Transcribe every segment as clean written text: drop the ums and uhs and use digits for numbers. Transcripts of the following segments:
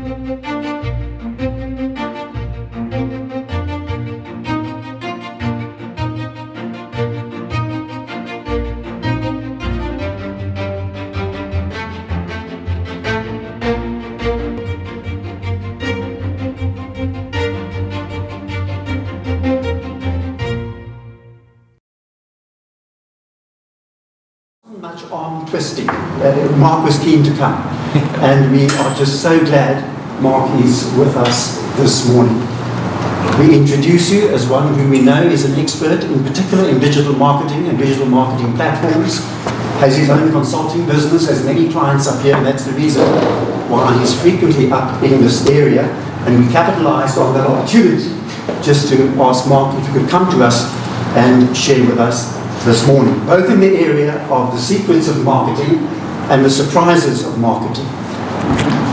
Much arm twisting. Mark was keen to come, and we are just so glad Mark is with us this morning. We introduce you as one who we know is an expert, in particular in digital marketing and digital marketing platforms, has his own consulting business, has many clients up here, and that's the reason why he's frequently up in this area. And we capitalized on that opportunity just to ask Mark if he could come to us and share with us this morning, both in the area of the secrets of marketing and the surprises of marketing.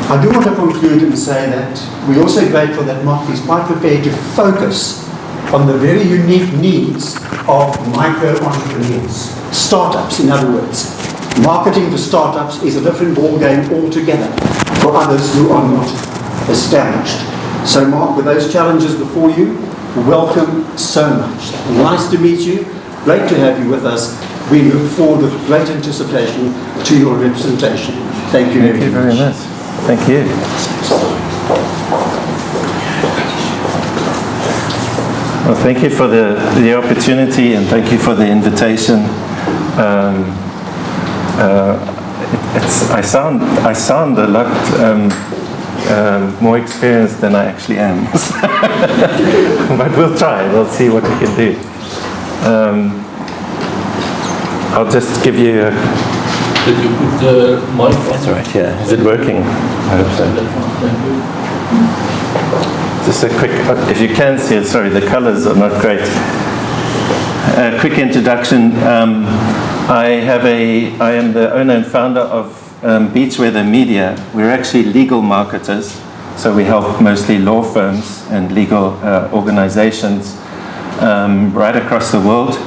I do want to conclude and say that we're also grateful that Mark is quite prepared to focus on the very unique needs of micro-entrepreneurs, startups in other words. Marketing for startups is a different ballgame altogether for others who are not established. So Mark, with those challenges before you, welcome so much. Nice to meet you. Great to have you with us. We look forward with great anticipation to your representation. Thank you very much. Thank you very much. Thank you. Well, thank you for the opportunity, and thank you for the invitation. I sound a lot more experienced than I actually am. But we'll try. We'll see what we can do. I'll just give you Did you put the mic on? That's right, yeah. Is it working? I hope so. Just a quick, if you can see it, sorry, the colors are not great. A quick introduction. I am the owner and founder of Beachweather Media. We're actually legal marketers, so we help mostly law firms and legal organizations right across the world.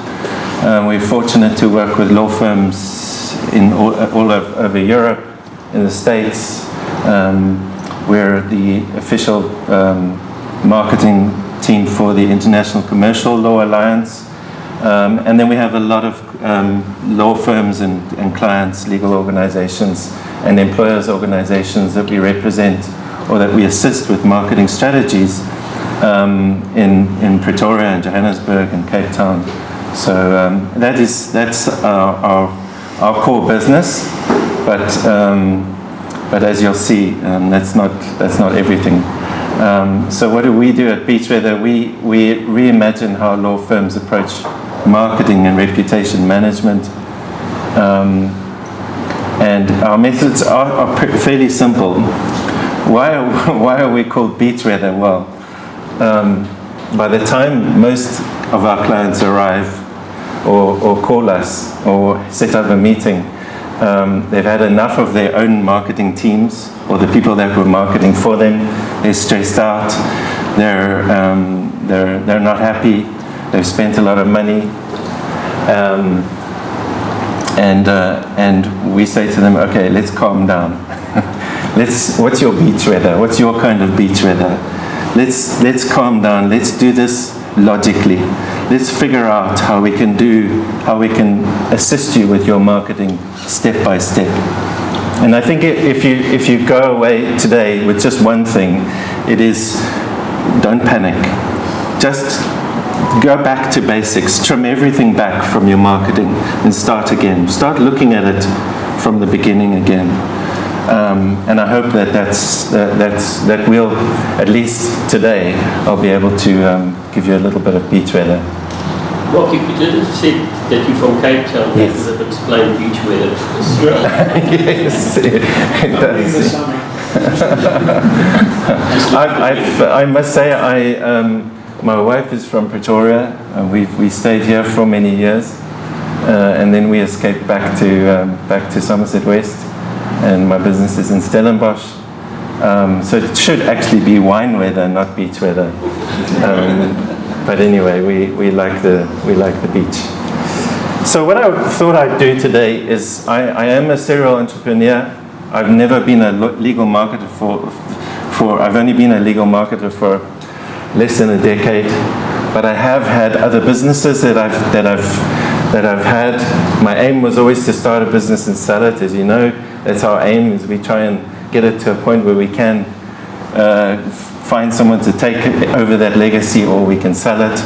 We're fortunate to work with law firms in all over Europe, in the States. We're the official marketing team for the International Commercial Law Alliance. And then we have a lot of law firms and clients, legal organizations, and employers organizations that we represent or that we assist with marketing strategies in Pretoria and Johannesburg and Cape Town. So that's our core business, but as you'll see, that's not everything. So what do we do at Beachweather? We reimagine how law firms approach marketing and reputation management, and our methods are fairly simple. Why are we called Beachweather? Well, by the time most of our clients arrive or call us or set up a meeting, they've had enough of their own marketing teams or the people that were marketing for them. They're stressed out. They're not happy. They've spent a lot of money, and we say to them, okay, let's calm down. What's your beach weather? What's your kind of beach weather? Let's calm down. Let's do this logically. Let's figure out how we can assist you with your marketing step by step. And I think if you go away today with just one thing, it is don't panic. Just go back to basics. Trim everything back from your marketing and start again. Start looking at it from the beginning again. And I hope that we'll, at least today, I'll be able to give you a little bit of beach weather. Mark, if you did have said that you're from Cape Town, yes, you would have explained beach weather. Yes, it does. I must say, my wife is from Pretoria. We stayed here for many years, and then we escaped back to Somerset West. And my business is in Stellenbosch, so it should actually be wine weather, not beach weather. But anyway, we like the beach. So what I thought I'd do today is I am a serial entrepreneur. I've never been a legal marketer I've only been a legal marketer for less than a decade, but I have had other businesses that I've had. My aim was always to start a business and sell it. As you know, that's our aim, is we try and get it to a point where we can find someone to take over that legacy, or we can sell it.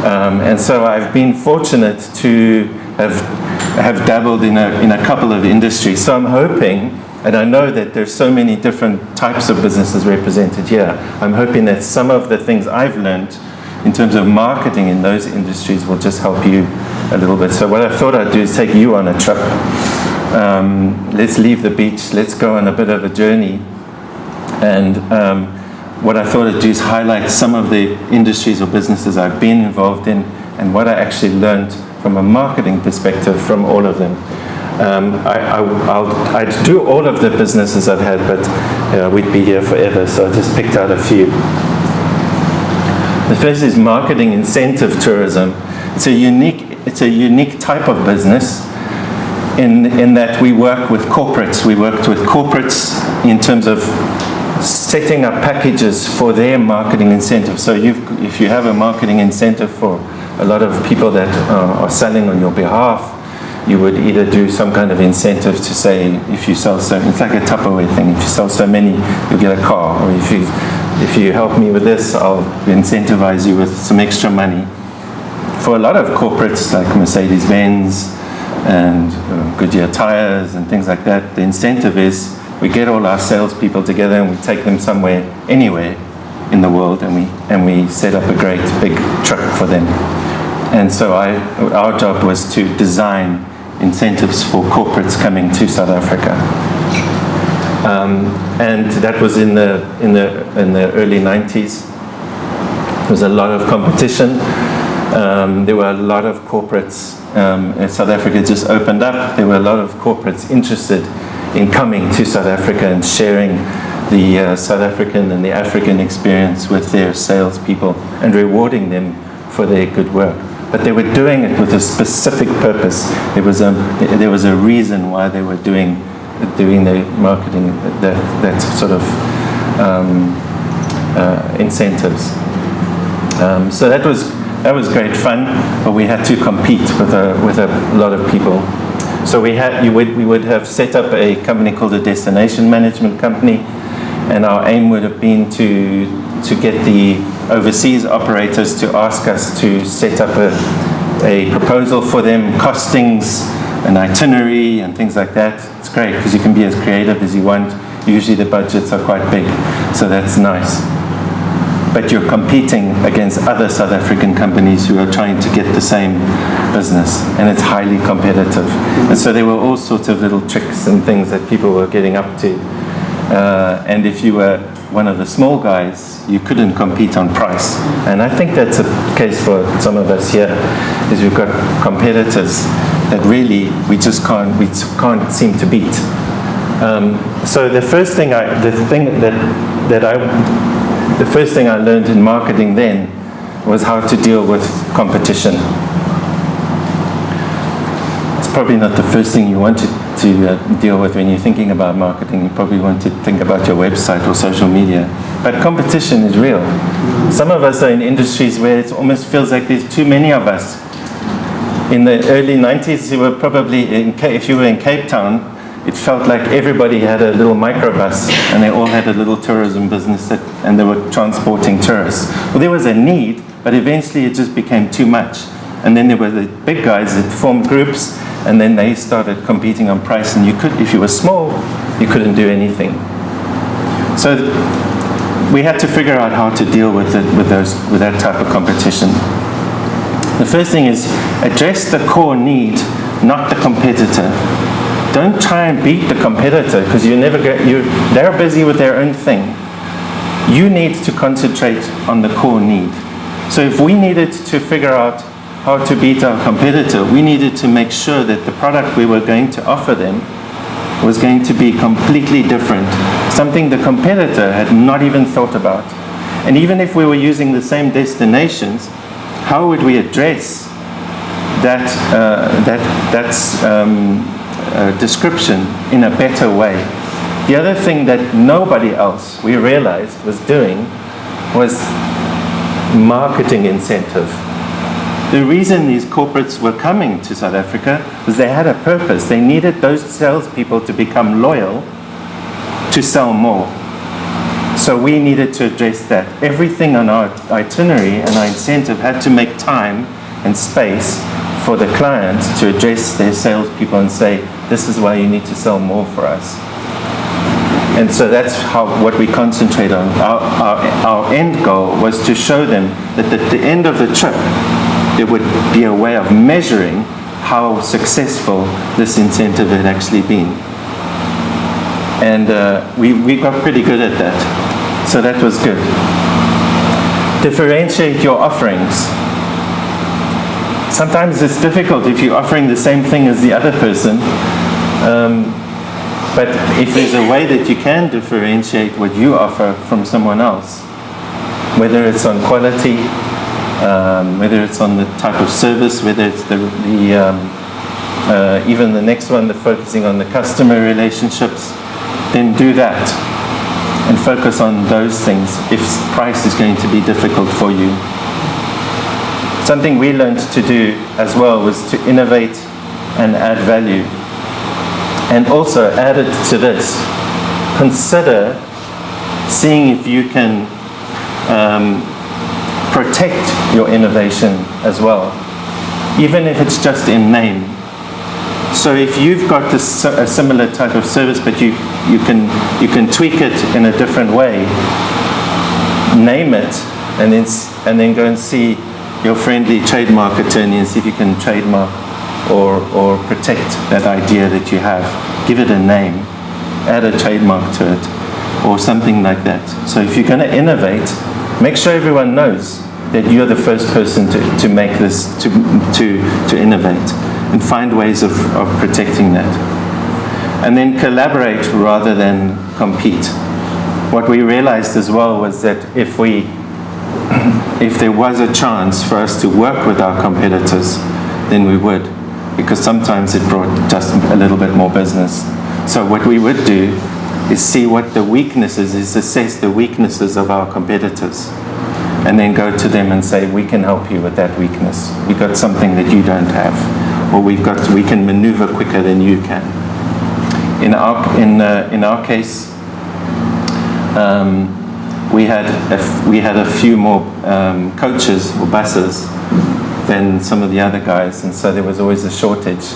And so I've been fortunate to have dabbled in a couple of industries. So I'm hoping, and I know that there's so many different types of businesses represented here, I'm hoping that some of the things I've learned in terms of marketing in those industries will just help you a little bit. So what I thought I'd do is take you on a trip. Let's leave the beach, let's go on a bit of a journey. And what I thought I'd do is highlight some of the industries or businesses I've been involved in, and what I actually learned from a marketing perspective from all of them. I'd do all of the businesses I've had, but we'd be here forever, so I just picked out a few. The first is marketing incentive tourism. It's a unique type of business in that we work with corporates. We worked with corporates in terms of setting up packages for their marketing incentive. So if you have a marketing incentive for a lot of people that are selling on your behalf, you would either do some kind of incentive to say, if you sell so, it's like a Tupperware thing, if you sell so many, you'll get a car, or if you help me with this, I'll incentivize you with some extra money. For a lot of corporates like Mercedes-Benz and Goodyear Tires and things like that, the incentive is we get all our salespeople together and we take them somewhere, anywhere in the world, and we set up a great big trip for them. And so our job was to design incentives for corporates coming to South Africa. And that was in the early 90s. There was a lot of competition. There were a lot of corporates. South Africa just opened up. There were a lot of corporates interested in coming to South Africa and sharing the South African and the African experience with their salespeople and rewarding them for their good work. But they were doing it with a specific purpose. There was a reason why they were doing the marketing, that sort of incentives. So that was great fun, but we had to compete with a lot of people. So we would have set up a company called a destination management company, and our aim would have been to get the overseas operators to ask us to set up a proposal for them, costings, an itinerary and things like that. It's great because you can be as creative as you want. Usually the budgets are quite big, so that's nice. But you're competing against other South African companies who are trying to get the same business, and it's highly competitive. And so there were all sorts of little tricks and things that people were getting up to. And if you were one of the small guys, you couldn't compete on price. And I think that's a case for some of us here, is we've got competitors that really we can't seem to beat. So the first thing I learned in marketing then was how to deal with competition. It's probably not the first thing you want to deal with when you're thinking about marketing. You probably want to think about your website or social media. But competition is real. Some of us are in industries where it almost feels like there's too many of us. In the early 90s, you were probably if you were in Cape Town, it felt like everybody had a little microbus and they all had a little tourism business and they were transporting tourists. Well, there was a need, but eventually it just became too much. And then there were the big guys that formed groups, and then they started competing on price, and if you were small, you couldn't do anything. So we had to figure out how to deal with that type of competition. The first thing is address the core need, not the competitor. Don't try and beat the competitor, because they're busy with their own thing. You need to concentrate on the core need. So if we needed to figure out how to beat our competitor, we needed to make sure that the product we were going to offer them was going to be completely different, something the competitor had not even thought about. And even if we were using the same destinations, how would we address that description in a better way? The other thing that nobody else, we realized, was doing was marketing incentive. The reason these corporates were coming to South Africa was they had a purpose. They needed those salespeople to become loyal to sell more. So we needed to address that. Everything on our itinerary and our incentive had to make time and space for the client to address their salespeople and say, this is why you need to sell more for us. And so that's what we concentrate on. Our end goal was to show them that at the end of the trip, there would be a way of measuring how successful this incentive had actually been. And we got pretty good at that. So that was good. Differentiate your offerings. Sometimes it's difficult if you're offering the same thing as the other person. But if there's a way that you can differentiate what you offer from someone else, whether it's on quality, whether it's on the type of service, whether it's even the next one, the focusing on the customer relationships, then do that and focus on those things if price is going to be difficult for you. Something we learned to do as well was to innovate and add value. And also added to this, consider seeing if you can protect your innovation as well, even if it's just in name. So if you've got a similar type of service, but you can tweak it in a different way, name it, and then go and see your friendly trademark attorney and see if you can trademark or protect that idea that you have. Give it a name, add a trademark to it, or something like that. So if you're going to innovate, make sure everyone knows that you're the first person to make this, to innovate, and find ways of protecting that. And then collaborate rather than compete. What we realized as well was that if there was a chance for us to work with our competitors, then we would, because sometimes it brought just a little bit more business. So what we would do is see what the weaknesses is, assess the weaknesses of our competitors, and then go to them and say, we can help you with that weakness. We've got something that you don't have, or we can maneuver quicker than you can. In our case, we had a few more coaches or buses than some of the other guys, and so there was always a shortage.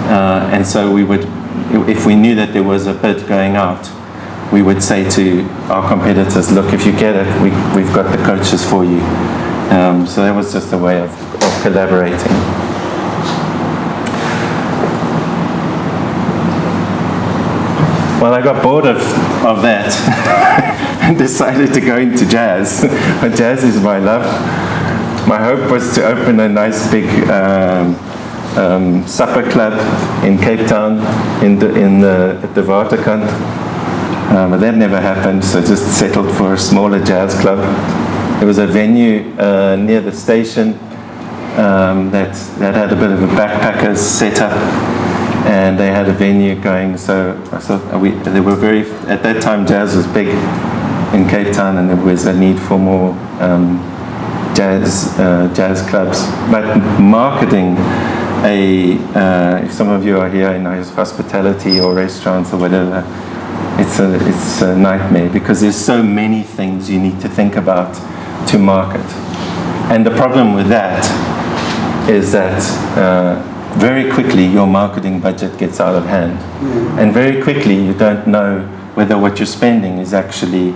And so we would, if we knew that there was a bid going out, we would say to our competitors, look, if you get it, we've got the coaches for you. So that was just a way of collaborating. Well, I got bored of that and decided to go into jazz. But jazz is my love. My hope was to open a nice big supper club in Cape Town at the Waterkant. But that never happened, so I just settled for a smaller jazz club. There was a venue near the station that had a bit of a backpackers set up, and they had a venue going. So I thought at that time jazz was big in Cape Town, and there was a need for more jazz clubs. But marketing if some of you are here in hospitality or restaurants or whatever, it's a nightmare, because there's so many things you need to think about to market. And the problem with that is that very quickly your marketing budget gets out of hand. And very quickly you don't know whether what you're spending is actually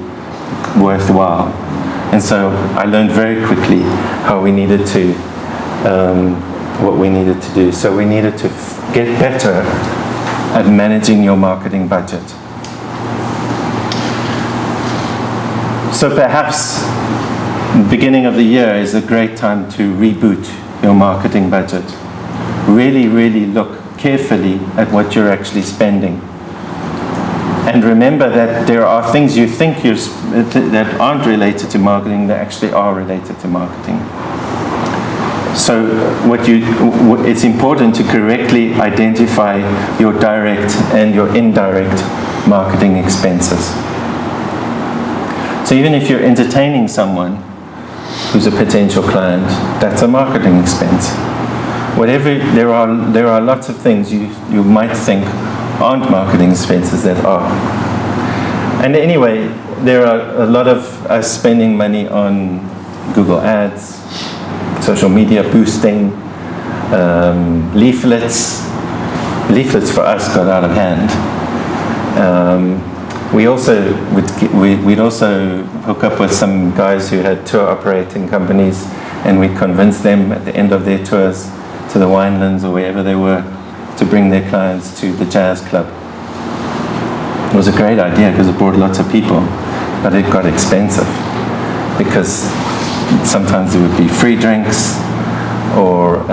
worthwhile. And so I learned very quickly how we needed to, what we needed to do. So we needed to get better at managing your marketing budget. So perhaps the beginning of the year is a great time to reboot your marketing budget. Really, really look carefully at what you're actually spending. And remember that there are things you think that aren't related to marketing that actually are related to marketing. So it's important to correctly identify your direct and your indirect marketing expenses. So even if you're entertaining someone who's a potential client, that's a marketing expense. Whatever, there are lots of things you might think aren't marketing expenses that are. And anyway, there are a lot of us spending money on Google Ads, social media boosting, leaflets. Leaflets for us got out of hand. We'd also hook up with some guys who had tour operating companies, and we'd convince them at the end of their tours to the Winelands or wherever they were to bring their clients to the jazz club. It was a great idea because it brought lots of people, but it got expensive because sometimes there would be free drinks, or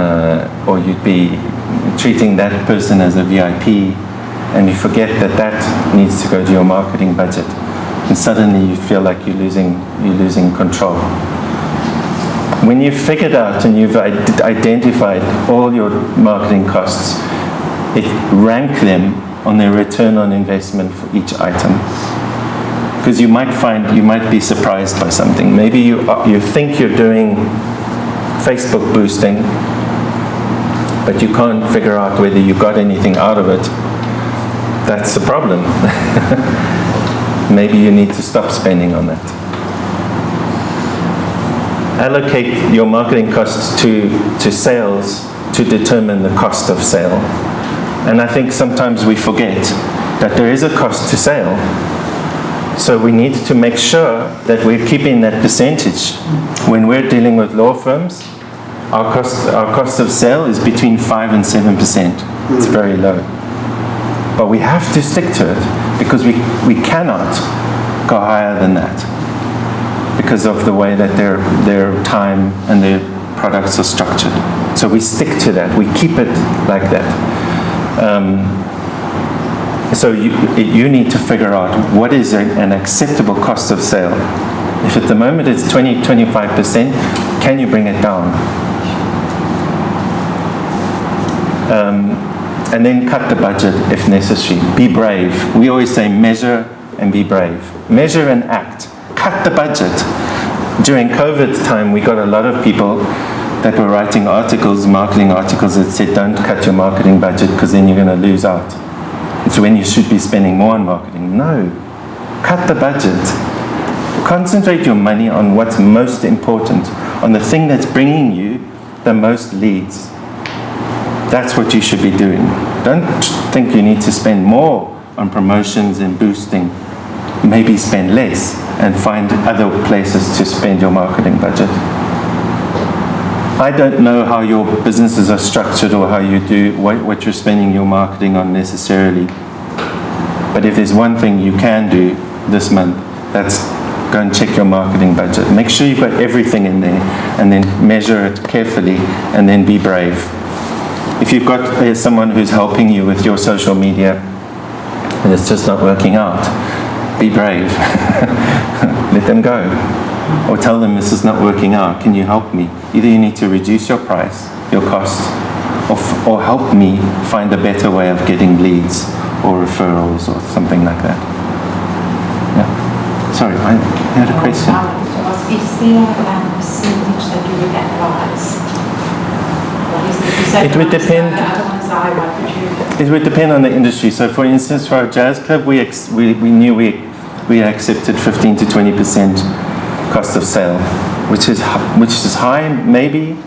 you'd be treating that person as a VIP, and you forget that needs to go to your marketing budget, and suddenly you feel like you're losing control. When you've figured out and you've identified all your marketing costs, rank them on their return on investment for each item. Because you might be surprised by something. Maybe you think you're doing Facebook boosting, but you can't figure out whether you got anything out of it. That's the problem. Maybe you need to stop spending on that. Allocate your marketing costs to sales to determine the cost of sale. And I think sometimes we forget that there is a cost to sale. So we need to make sure that we're keeping that percentage. When we're dealing with law firms, our cost of sale is between 5 and 7%. It's very low. But we have to stick to it because we cannot go higher than that because of the way that their time and their products are structured. So we stick to that. We keep it like that. So you need to figure out what is an acceptable cost of sale. If at the moment it's 20-25%, can you bring it down? And then cut the budget if necessary. Be brave. We always say measure and be brave. Measure and act. Cut the budget. During COVID time, we got a lot of people that were writing articles, marketing articles that said, don't cut your marketing budget because then you're going to lose out. It's when you should be spending more on marketing. No. Cut the budget. Concentrate your money on what's most important, on the thing that's bringing you the most leads. That's what you should be doing. Don't think you need to spend more on promotions and boosting. Maybe spend less and find other places to spend your marketing budget. I don't know how your businesses are structured or how you do what you're spending your marketing on necessarily. But if there's one thing you can do this month, that's go and check your marketing budget. Make sure you've got everything in there and then measure it carefully and then be brave. If you've got someone who's helping you with your social media and it's just not working out, be brave. Let them go. Or tell them this is not working out. Can you help me? Either you need to reduce your price, your cost, or help me find a better way of getting leads or referrals or something like that. Yeah. Sorry, I had a question. Is there a percentage that you would advise? It would depend. It would depend on the industry. So, for instance, for our jazz club, we knew we accepted 15 to 20% cost of sale, which is high maybe,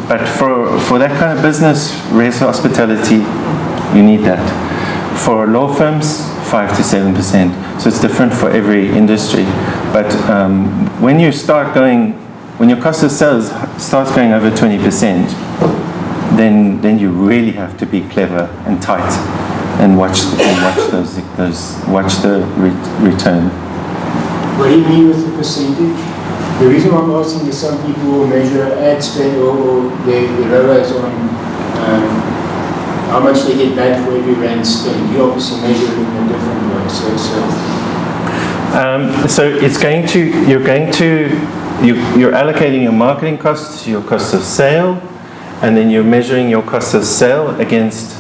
but for that kind of business, race hospitality, you need that. For law firms, 5 to 7%. So it's different for every industry. But when your cost of sales starts going over 20%, then you really have to be clever and tight and watch the return. What do you mean with the percentage? The reason why I'm asking is some people will measure ad spend or their ROAS on how much they get back for every rand spent. You obviously measure it in a different way. So it's you're allocating your marketing costs to your cost of sale, and then you're measuring your cost of sale against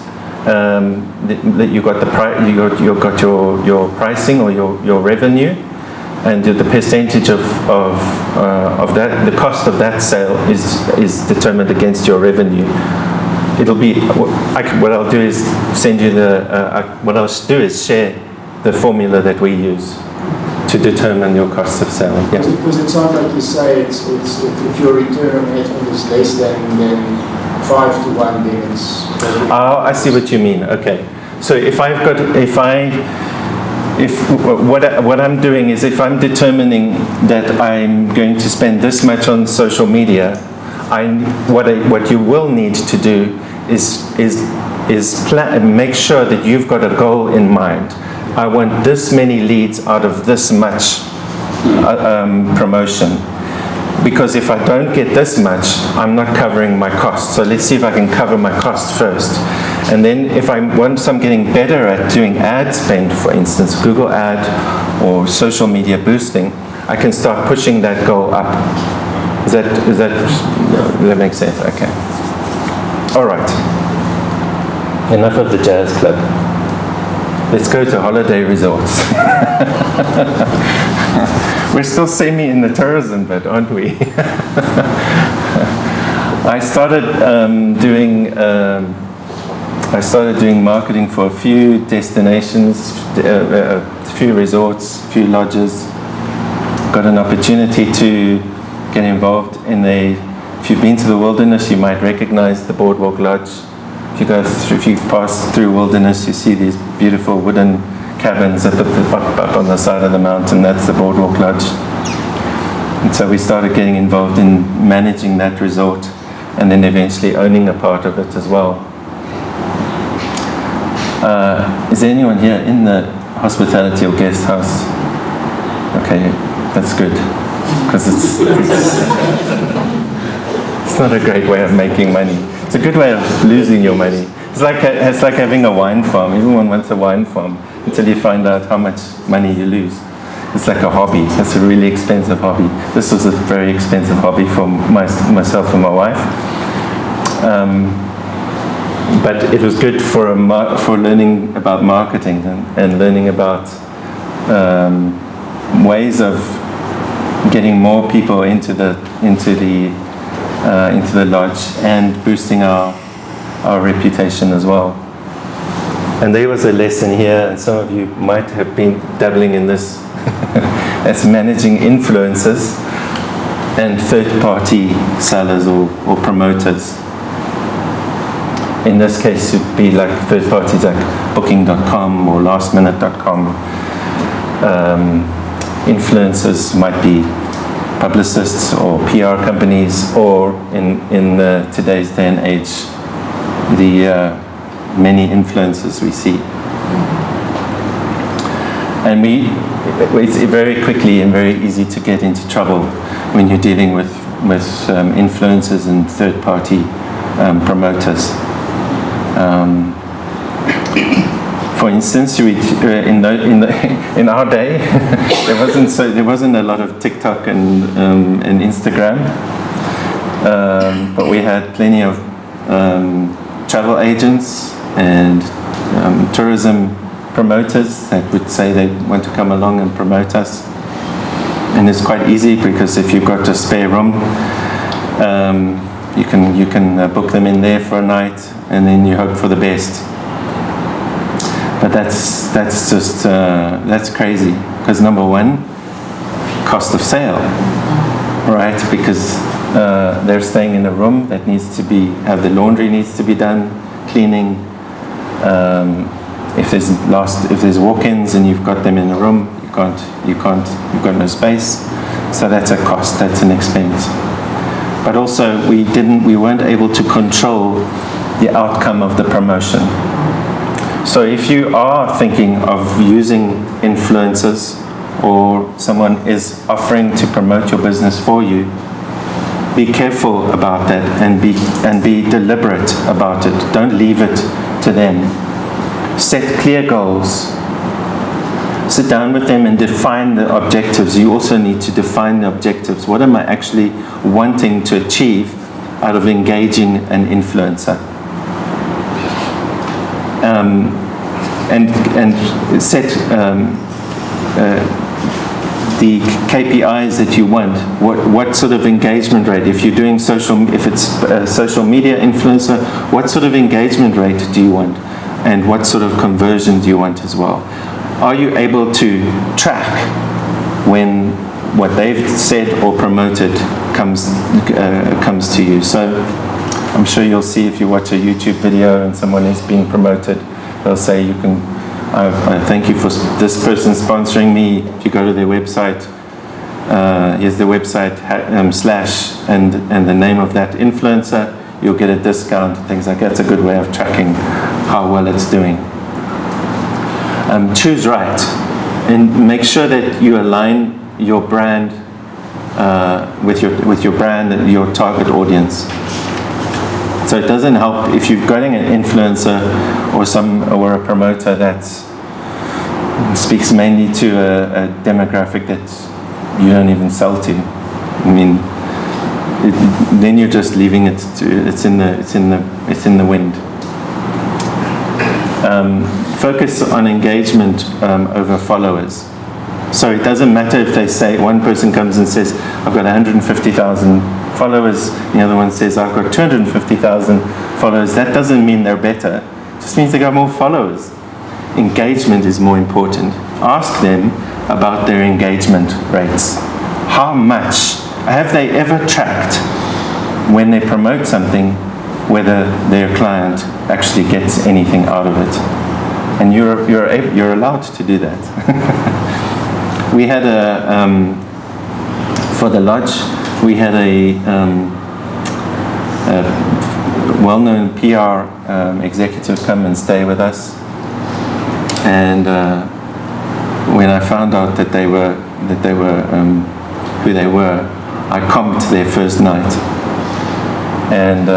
that you got you got your pricing or your revenue, and the percentage of that, the cost of that sale is determined against your revenue. It'll be what I'll do is send you what I'll do is share the formula that we use to determine your cost of sale. Yeah. Because it's not like you say, it's if your return on investment is less than 5 to 1, then it's... Oh, I see what you mean. Okay. So what I'm doing is, if I'm determining that I'm going to spend this much on social media, what you will need to do is make sure that you've got a goal in mind. I want this many leads out of this much promotion. Because if I don't get this much, I'm not covering my costs. So let's see if I can cover my costs first. And then once I'm getting better at doing ad spend, for instance, Google ad or social media boosting, I can start pushing that goal up. Does that make sense? Okay. All right. Enough of the jazz club. Let's go to holiday resorts. We're still semi in the tourism bit, aren't we? I started doing marketing for a few destinations, a few resorts, a few lodges. Got an opportunity to get involved if you've been to the wilderness, you might recognize the Boardwalk Lodge. If you pass through wilderness, you see these beautiful wooden cabins up on the side of the mountain. That's the Boardwalk Lodge. And so we started getting involved in managing that resort, and then eventually owning a part of it as well. Is there anyone here in the hospitality or guest house? Okay, that's good, because it's not a great way of making money. It's a good way of losing your money. It's like having a wine farm. Everyone wants a wine farm until you find out how much money you lose. It's like a hobby. It's a really expensive hobby. This was a very expensive hobby for myself and my wife. But it was good for learning about marketing and learning about ways of getting more people into the lodge and boosting our reputation as well. And there was a lesson here, and some of you might have been dabbling in this. That's managing influencers and third-party sellers or promoters. In this case, it would be like third parties like Booking.com or LastMinute.com. Influencers might be publicists or PR companies, or in today's day and age, the many influencers we see. And it's very quickly and very easy to get into trouble when you're dealing with influencers and third-party promoters. For instance, in our day, there wasn't a lot of TikTok and Instagram, but we had plenty of travel agents and tourism promoters that would say they want to come along and promote us. And it's quite easy, because if you've got a spare room, you can book them in there for a night, and then you hope for the best. But that's crazy, because number one, cost of sale, right? Because they're staying in a room that needs to the laundry needs to be done, cleaning. If there's walk-ins and you've got them in a room, you've got no space. So that's a cost, that's an expense. But also we weren't able to control the outcome of the promotion. So if you are thinking of using influencers, or someone is offering to promote your business for you, be careful about that and be deliberate about it. Don't leave it to them. Set clear goals. Sit down with them and define the objectives. You also need to define the objectives. What am I actually wanting to achieve out of engaging an influencer? and set the KPIs that you want. What sort of engagement rate? If you're doing if it's a social media influencer, what sort of engagement rate do you want? And what sort of conversion do you want as well? Are you able to track when what they've said or promoted comes to you? So I'm sure you'll see if you watch a YouTube video and someone is being promoted, they'll say you can, I thank you for this person sponsoring me. If you go to their website, here's the website slash and the name of that influencer, you'll get a discount, things like that. It's a good way of tracking how well it's doing. Choose right, and make sure that you align your brand with your brand and your target audience. So it doesn't help if you're getting an influencer or a promoter that speaks mainly to a demographic that you don't even sell to. I mean, then you're just leaving it to it's in the wind. Focus on engagement over followers. So it doesn't matter if they say, one person comes and says, I've got 150,000 followers, the other one says, I've got 250,000 followers. That doesn't mean they're better. It just means they got more followers. Engagement is more important. Ask them about their engagement rates. How much? Have they ever tracked when they promote something whether their client actually gets anything out of it? And you're allowed to do that. We had for the lodge, we had a well-known PR executive come and stay with us. And when I found out that they were who they were, I comped their first night, and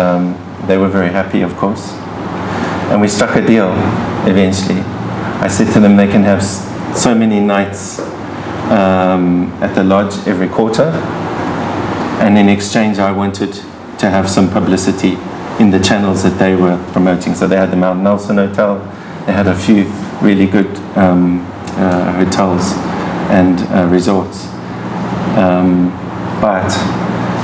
they were very happy, of course. And we struck a deal eventually. I said to them they can have so many nights at the lodge every quarter, and in exchange I wanted to have some publicity in the channels that they were promoting. So they had the Mount Nelson Hotel, they had a few really good hotels and resorts. But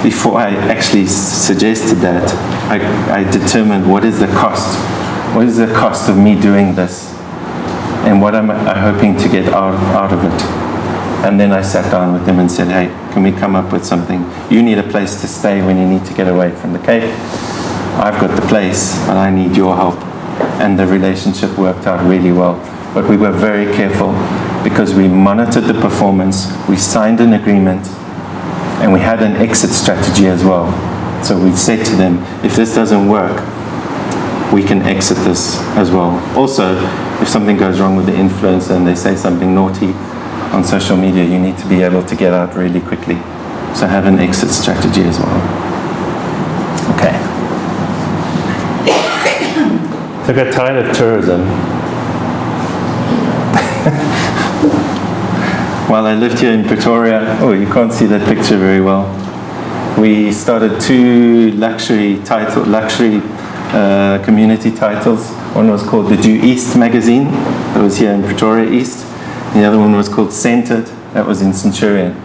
before I actually suggested that, I determined what is the cost? What is the cost of me doing this? And what am I hoping to get out of it? And then I sat down with them and said, hey, can we come up with something? You need a place to stay when you need to get away from the Cape. I've got the place, but I need your help. And the relationship worked out really well. But we were very careful because we monitored the performance, we signed an agreement, and we had an exit strategy as well. So we said to them, if this doesn't work, we can exit this as well. Also, if something goes wrong with the influencer and they say something naughty on social media, you need to be able to get out really quickly. So have an exit strategy as well. Okay. So I got tired of tourism. While I lived here in Pretoria, oh, you can't see that picture very well. We started two luxury community titles. One was called the Due East magazine, that was here in Pretoria East. The other one was called Centered, that was in Centurion.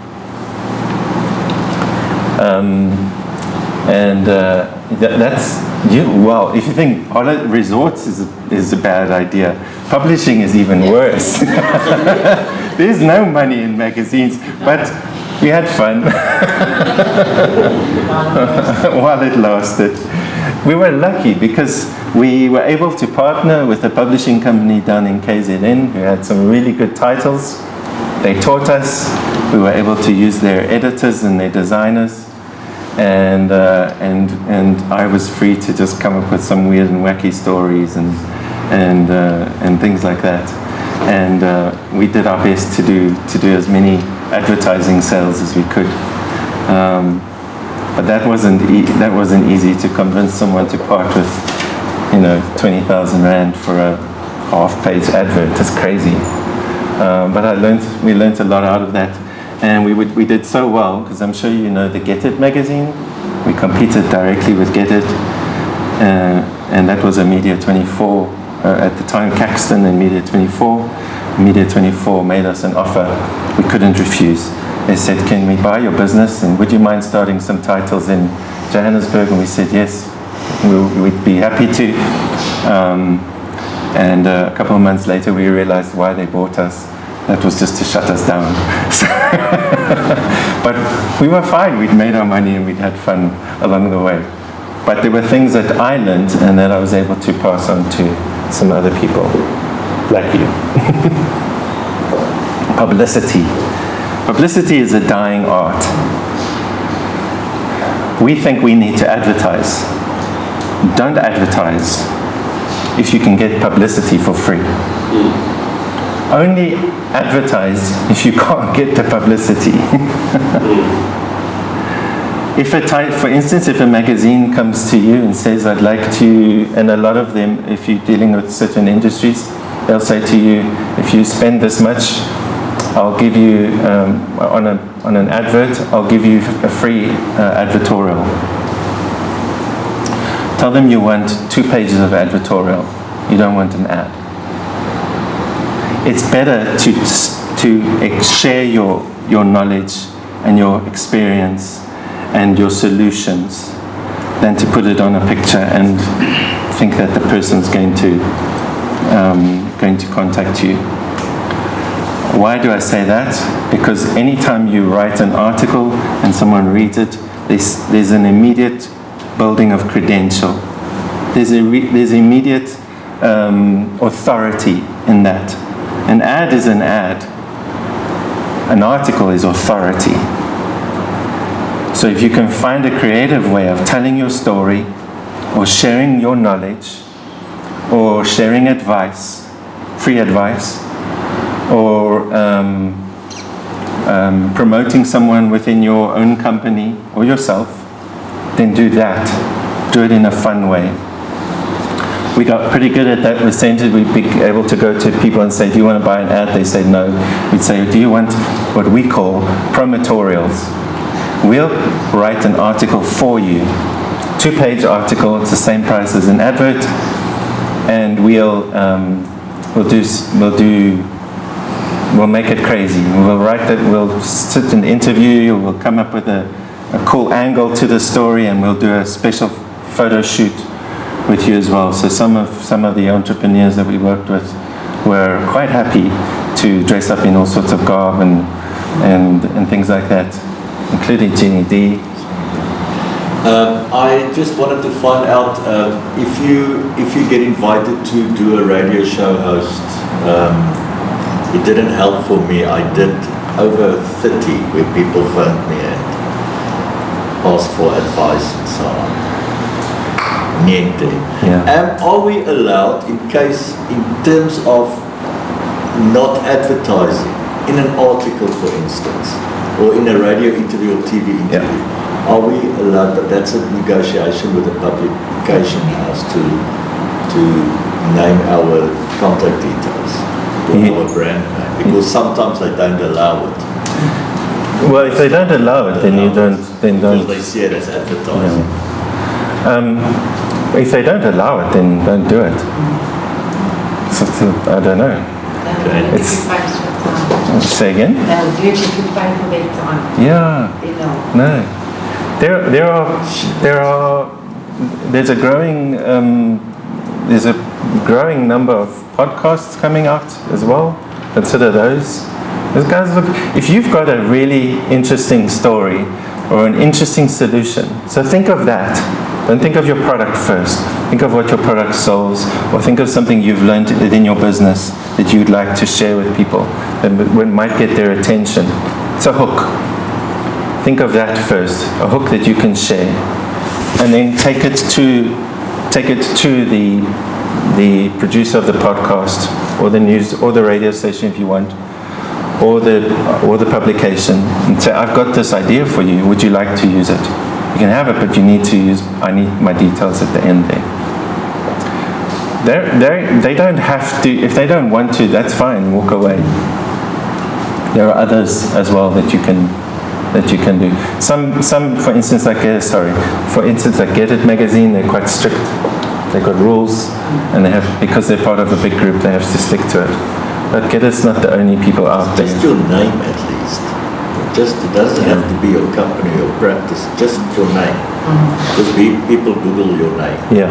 Well, if you think resorts is a bad idea, publishing is even worse. There's no money in magazines, but we had fun while it lasted. We were lucky because we were able to partner with a publishing company down in KZN who had some really good titles. They taught us. We were able to use their editors and their designers, and I was free to just come up with some weird and wacky stories and things like that. And we did our best to do as many advertising sales as we could. But that wasn't easy to convince someone to part with, 20,000 Rand for a half-page advert. It's crazy. But we learned a lot out of that, and we did so well because I'm sure you know the Get It magazine. We competed directly with Get It, and that was a Media 24 at the time Caxton and Media 24. Media 24 made us an offer we couldn't refuse. They said, can we buy your business and would you mind starting some titles in Johannesburg? And we said yes, we'd be happy to. And a couple of months later we realized why they bought us. That was just to shut us down. But we were fine, we'd made our money and we'd had fun along the way. But there were things that I learned and that I was able to pass on to some other people, like you. Publicity. Publicity is a dying art. We think we need to advertise. Don't advertise if you can get publicity for free. Only advertise if you can't get the publicity. For instance, if a magazine comes to you and says, I'd like to, and a lot of them, if you're dealing with certain industries, they'll say to you, if you spend this much, I'll give you, on an advert, I'll give you a free advertorial. Tell them you want 2 pages of advertorial. You don't want an ad. It's better to share your knowledge and your experience and your solutions than to put it on a picture and think that the person's going to contact you. Why do I say that? Because anytime you write an article and someone reads it, there's an immediate building of credential. There's immediate authority in that. An ad is an ad. An article is authority. So if you can find a creative way of telling your story, or sharing your knowledge, or sharing advice, free advice, or promoting someone within your own company or yourself, then do that. Do it in a fun way. We got pretty good at that recently. We'd be able to go to people and say, do you want to buy an ad? They say no. We'd say, do you want what we call promotorials? We'll write an article for you. 2-page article, it's the same price as an advert. And we'll make it crazy. We'll write that, we'll sit and interview you, we'll come up with a cool angle to the story, and we'll do a special photo shoot with you as well. So some of the entrepreneurs that we worked with were quite happy to dress up in all sorts of garb and things like that, including Jeannie D. I just wanted to find out if you get invited to do a radio show host. It didn't help for me. I did over 30 where people phoned me and asked for advice and so on. Niente. Yeah. Are we allowed, in terms of not advertising, in an article for instance, or in a radio interview or TV interview, are we allowed, that's a negotiation with the publication house to name our contact details, or our brand name, because sometimes they don't allow it. Well, if they don't allow it, then you don't. Because they see it as advertising. If they don't allow it, then don't do it. So, I don't know. Say again? They'll do it if you pay for their time. Yeah. They know. No. There's a growing number of podcasts coming out as well. Consider those. Those guys if you've got a really interesting story or an interesting solution, so think of that. Don't think of your product first. Think of what your product solves, or think of something you've learned within your business that you'd like to share with people that might get their attention. It's a hook. Think of that first, a hook that you can share, and then take it to the producer of the podcast, or the news, or the radio station if you want, or the publication, and say, I've got this idea for you. Would you like to use it? You can have it, but I need my details at the end there. They don't have to. If they don't want to, that's fine. Walk away. There are others as well that you can do. Some, for instance, like Get It magazine, they're quite strict They've got rules, and they have, because they're part of a big group, they have to stick to it. But GEDIT's not the only people out there. Just your name at least. It doesn't have to be your company or practice, just your name. Because people Google your name. Yeah.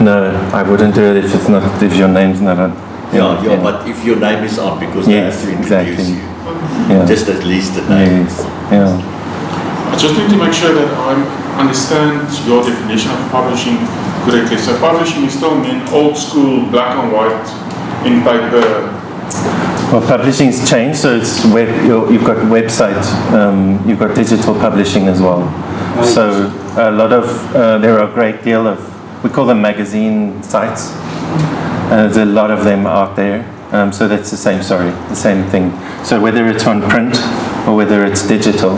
No, I wouldn't do it if your name's not on. Yeah, but if your name is on, because they have to introduce you. Yeah. Just at least the name. Yes. Yeah. I just need to make sure that I understand your definition of publishing correctly. So publishing is still mean old school, black and white, in paper. Well, publishing's changed, so it's you've got website, you've got digital publishing as well. So a lot of, there are a great deal of, we call them magazine sites. There's a lot of them out there. So that's the same thing. So whether it's on print or whether it's digital,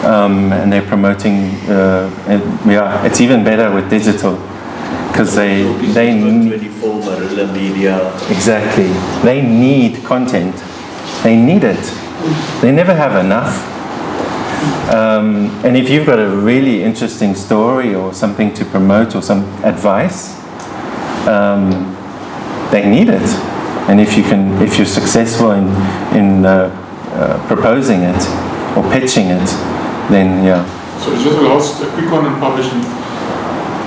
and they're promoting, it's even better with digital, because they need 24 Marilla Media. Exactly. They need content. They need it. They never have enough. And if you've got a really interesting story or something to promote or some advice, they need it. And if you're successful in proposing it or pitching it, then yeah. So just a quick one on publishing.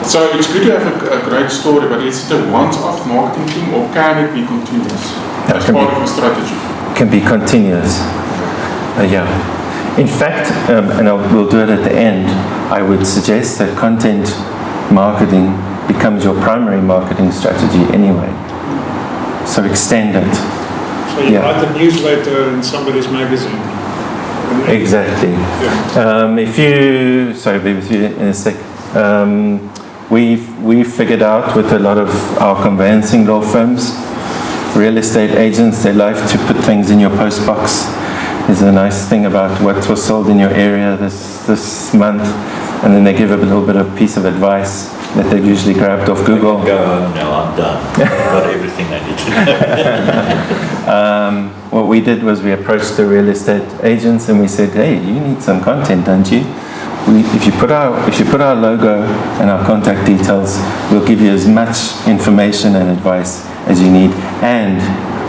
So it's good to have a great story, but is it a once-off marketing thing, or can it be continuous as part of a strategy? Can be continuous. Yeah. In fact, and we'll do it at the end, I would suggest that content marketing becomes your primary marketing strategy anyway. So extend it. So you write a newsletter in somebody's magazine. Exactly. Yeah. Sorry, be with you in a sec. We've figured out with a lot of our conveyancing law firms, real estate agents, they like to put things in your postbox. There's a nice thing about what was sold in your area this month, and then they give a little bit of piece of advice that they've usually grabbed off Google. Go home now, I'm done. Got everything I need to know. What we did was we approached the real estate agents and we said, hey, you need some content, don't you? If you put our logo and our contact details, we'll give you as much information and advice as you need, and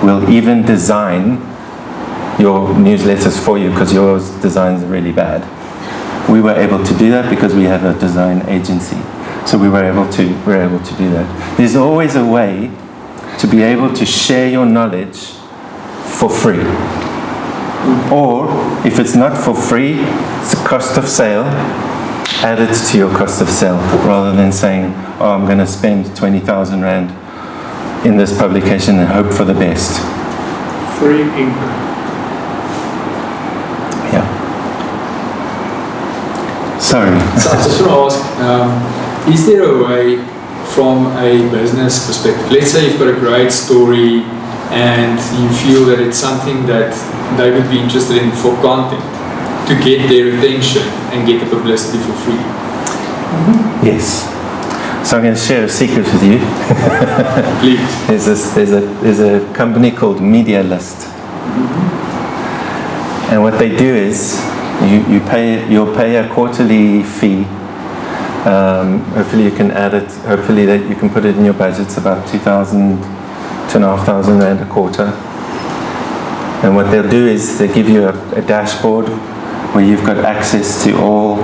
we'll even design your newsletters for you, because yours designs are really bad. We were able to do that because we have a design agency, so we were able to do that. There's always a way to be able to share your knowledge for free. Or, if it's not for free, it's a cost of sale, add it to your cost of sale, rather than saying, oh, I'm going to spend 20,000 Rand in this publication and hope for the best. Free ink. Yeah. Sorry. So I just want to ask, is there a way from a business perspective, let's say you've got a great story and you feel that it's something that they would be interested in for content, to get their attention and get the publicity for free? Yes. So I'm going to share a secret with you. Please. There's a company called Medialist. And what they do is you'll pay a quarterly fee. Hopefully you can add it. Hopefully that you can put it in your budget. It's about 2,500 Rand a quarter. And what they'll do is they give you a dashboard where you've got access to all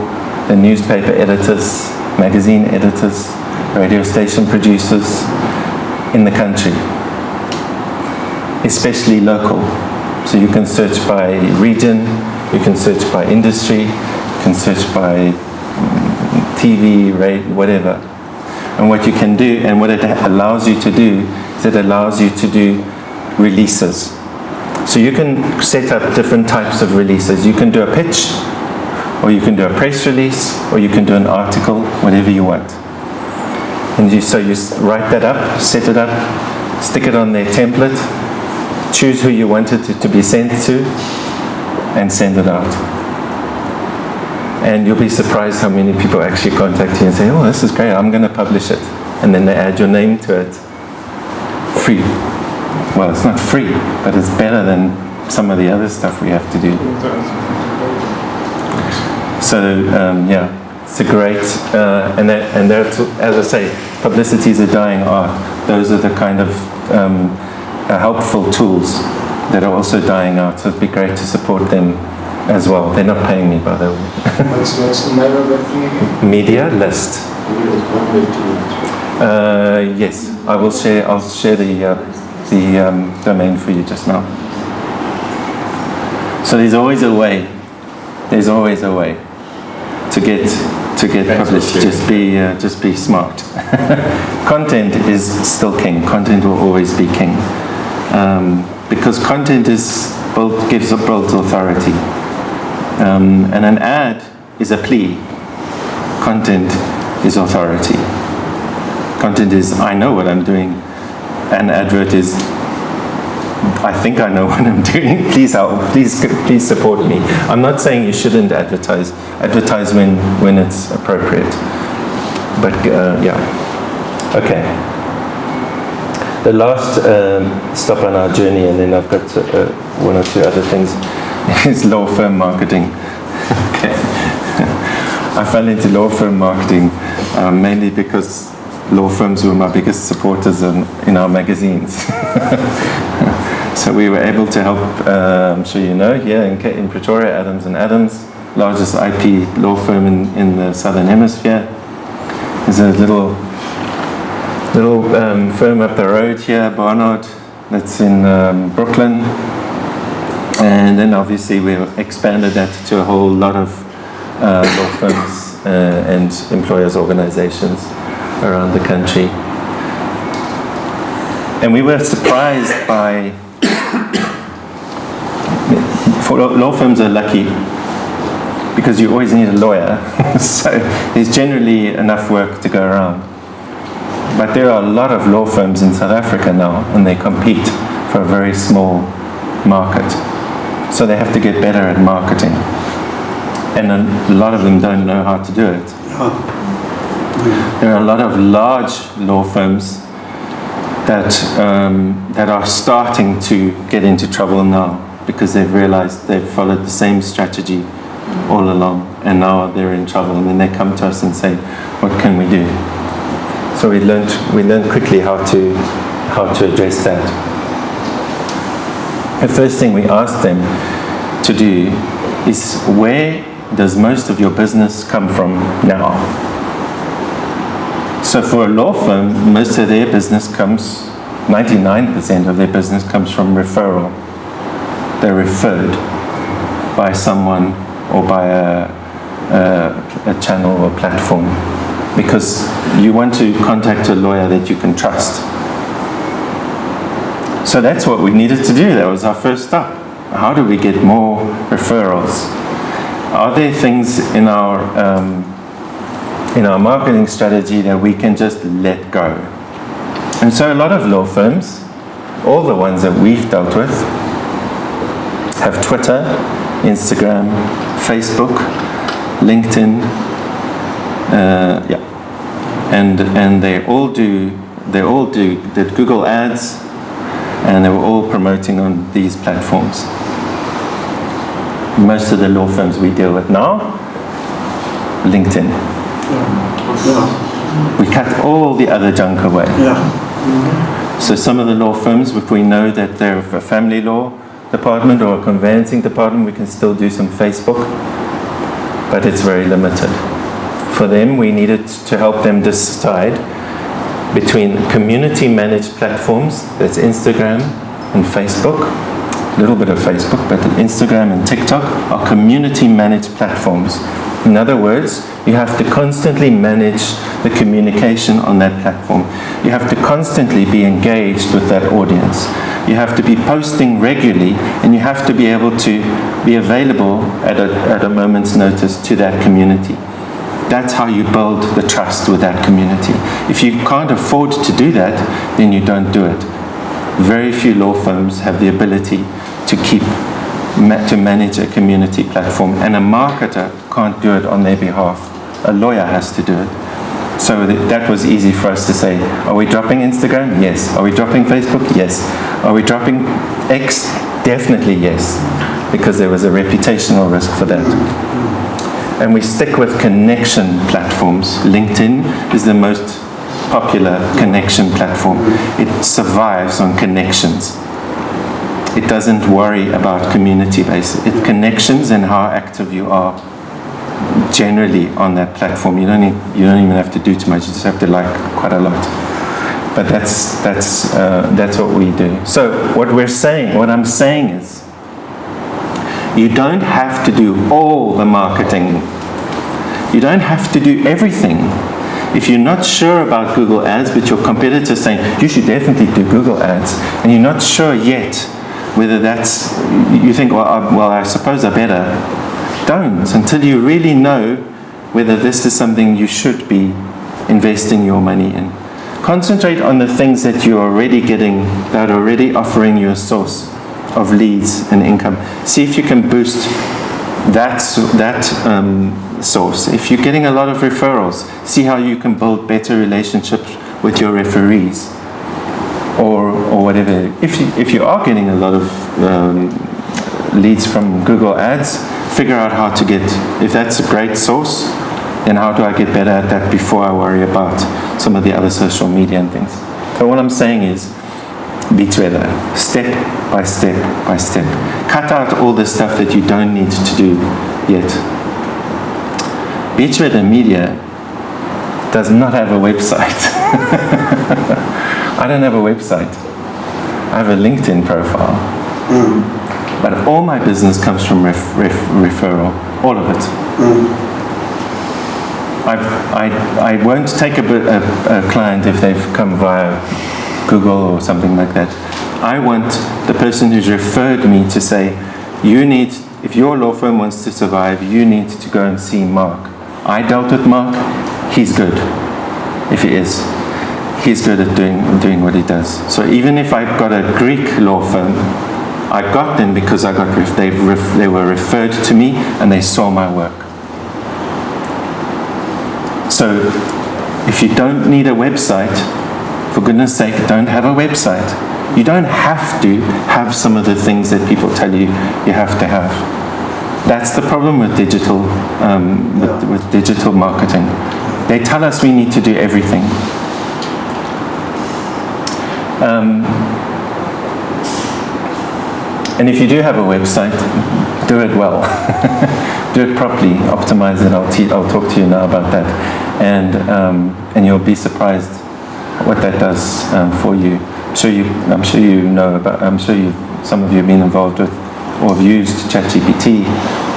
the newspaper editors, magazine editors, radio station producers in the country, especially local. So you can search by region, you can search by industry, you can search by TV, radio, whatever. And what you can do, and what it allows you to do, is it allows you to do releases. So you can set up different types of releases. You can do a pitch, or you can do a press release, or you can do an article, whatever you want. And so you write that up, set it up, stick it on their template, choose who you want it to be sent to, and send it out. And you'll be surprised how many people actually contact you and say, oh, this is great, I'm going to publish it. And then they add your name to it. Free. Well, it's not free, but it's better than some of the other stuff we have to do. So, yeah. It's a great, and that's, as I say, publicity is a dying art. Those are the kind of helpful tools that are also dying out. So it'd be great to support them as well. They're not paying me, by the way. What's the name of that thing again? Media List. Yes, I will share. I'll share the domain for you just now. So there's always a way. There's always a way to get published. Just be smart. Content is still king. Content will always be king, because content gives built authority, and an ad is a plea. Content is authority. Content is, I know what I'm doing. An advert is, I think I know what I'm doing. Please help. Please support me. I'm not saying you shouldn't advertise. Advertise when it's appropriate. But yeah. Okay. The last stop on our journey, and then I've got one or two other things, is law firm marketing. Okay. I fell into law firm marketing mainly because law firms were my biggest supporters in our magazines. So we were able to help, I'm sure you know, here in Pretoria, Adams & Adams, largest IP law firm in the Southern Hemisphere. There's a little firm up the road here, Barnard, that's in Brooklyn. And then obviously we expanded that to a whole lot of law firms and employers' organizations around the country. And we were surprised by, law firms are lucky because you always need a lawyer, so there's generally enough work to go around. But there are a lot of law firms in South Africa now, and they compete for a very small market. So they have to get better at marketing. And a lot of them don't know how to do it. There are a lot of large law firms that are starting to get into trouble now because they've realized they've followed the same strategy all along, and now they're in trouble. And then they come to us and say, "What can we do?" So we learned quickly how to address that. The first thing we asked them to do is, where does most of your business come from now? So for a law firm, most of their business 99% of their business comes from referral. They're referred by someone or by a channel or platform, because you want to contact a lawyer that you can trust. So that's what we needed to do. That was our first step. How do we get more referrals? Are there things in our marketing strategy that we can just let go? And so a lot of law firms, all the ones that we've dealt with, have Twitter, Instagram, Facebook, LinkedIn, and they all did Google Ads, and they were all promoting on these platforms. Most of the law firms we deal with now, LinkedIn. We cut all the other junk away. So some of the law firms, if we know that they're a family law department or a conveyancing department, we can still do some Facebook, but it's very limited. For them, we needed to help them decide between community managed platforms, that's Instagram and Facebook, a little bit of Facebook, but Instagram and TikTok are community managed platforms. In other words, you have to constantly manage the communication on that platform. You have to constantly be engaged with that audience. You have to be posting regularly, and you have to be able to be available at a moment's notice to that community. That's how you build the trust with that community. If you can't afford to do that, then you don't do it. Very few law firms have the ability to manage a community platform, and a marketer can't do it on their behalf. A lawyer has to do it. So that was easy for us to say, are we dropping Instagram? Yes. Are we dropping Facebook? Yes. Are we dropping X? Definitely yes, because there was a reputational risk for that. and we stick with connection platforms. LinkedIn is the most popular connection platform. It survives on connections. It doesn't worry about community-based. It connections and how active you are generally on that platform. You don't even have to do too much. You just have to like quite a lot. But that's what we do. So what I'm saying is, you don't have to do all the marketing. You don't have to do everything. If you're not sure about Google Ads, but your competitor's saying you should definitely do Google Ads, and you're not sure yet whether that's, you think, well, I suppose I better. Don't, until you really know whether this is something you should be investing your money in. Concentrate on the things that you're already getting, that are already offering you a source of leads and income. See if you can boost that source. If you're getting a lot of referrals, see how you can build better relationships with your referees, or whatever. If you are getting a lot of leads from Google Ads, figure out how to get, if that's a great source, then how do I get better at that before I worry about some of the other social media and things. So what I'm saying is, be together, step by step by step. Cut out all the stuff that you don't need to do yet. Beach Weather Media does not have a website. I don't have a website. I have a LinkedIn profile. But all my business comes from referral, all of it. I won't take a client if they've come via Google or something like that. I want the person who's referred me to say, if your law firm wants to survive, you need to go and see Mark. I dealt with Mark, he's good, if he is. He's good at doing what he does. So even if I've got a Greek law firm, I got them because they were referred to me and they saw my work. So if you don't need a website, for goodness sake, don't have a website. You don't have to have some of the things that people tell you have to have. That's the problem with digital, with digital marketing. They tell us we need to do everything. And if you do have a website, do it well. Do it properly, optimize it. I'll talk to you now about that. And you'll be surprised what that does for you. I'm sure you know about, some of you have been involved with or have used ChatGPT,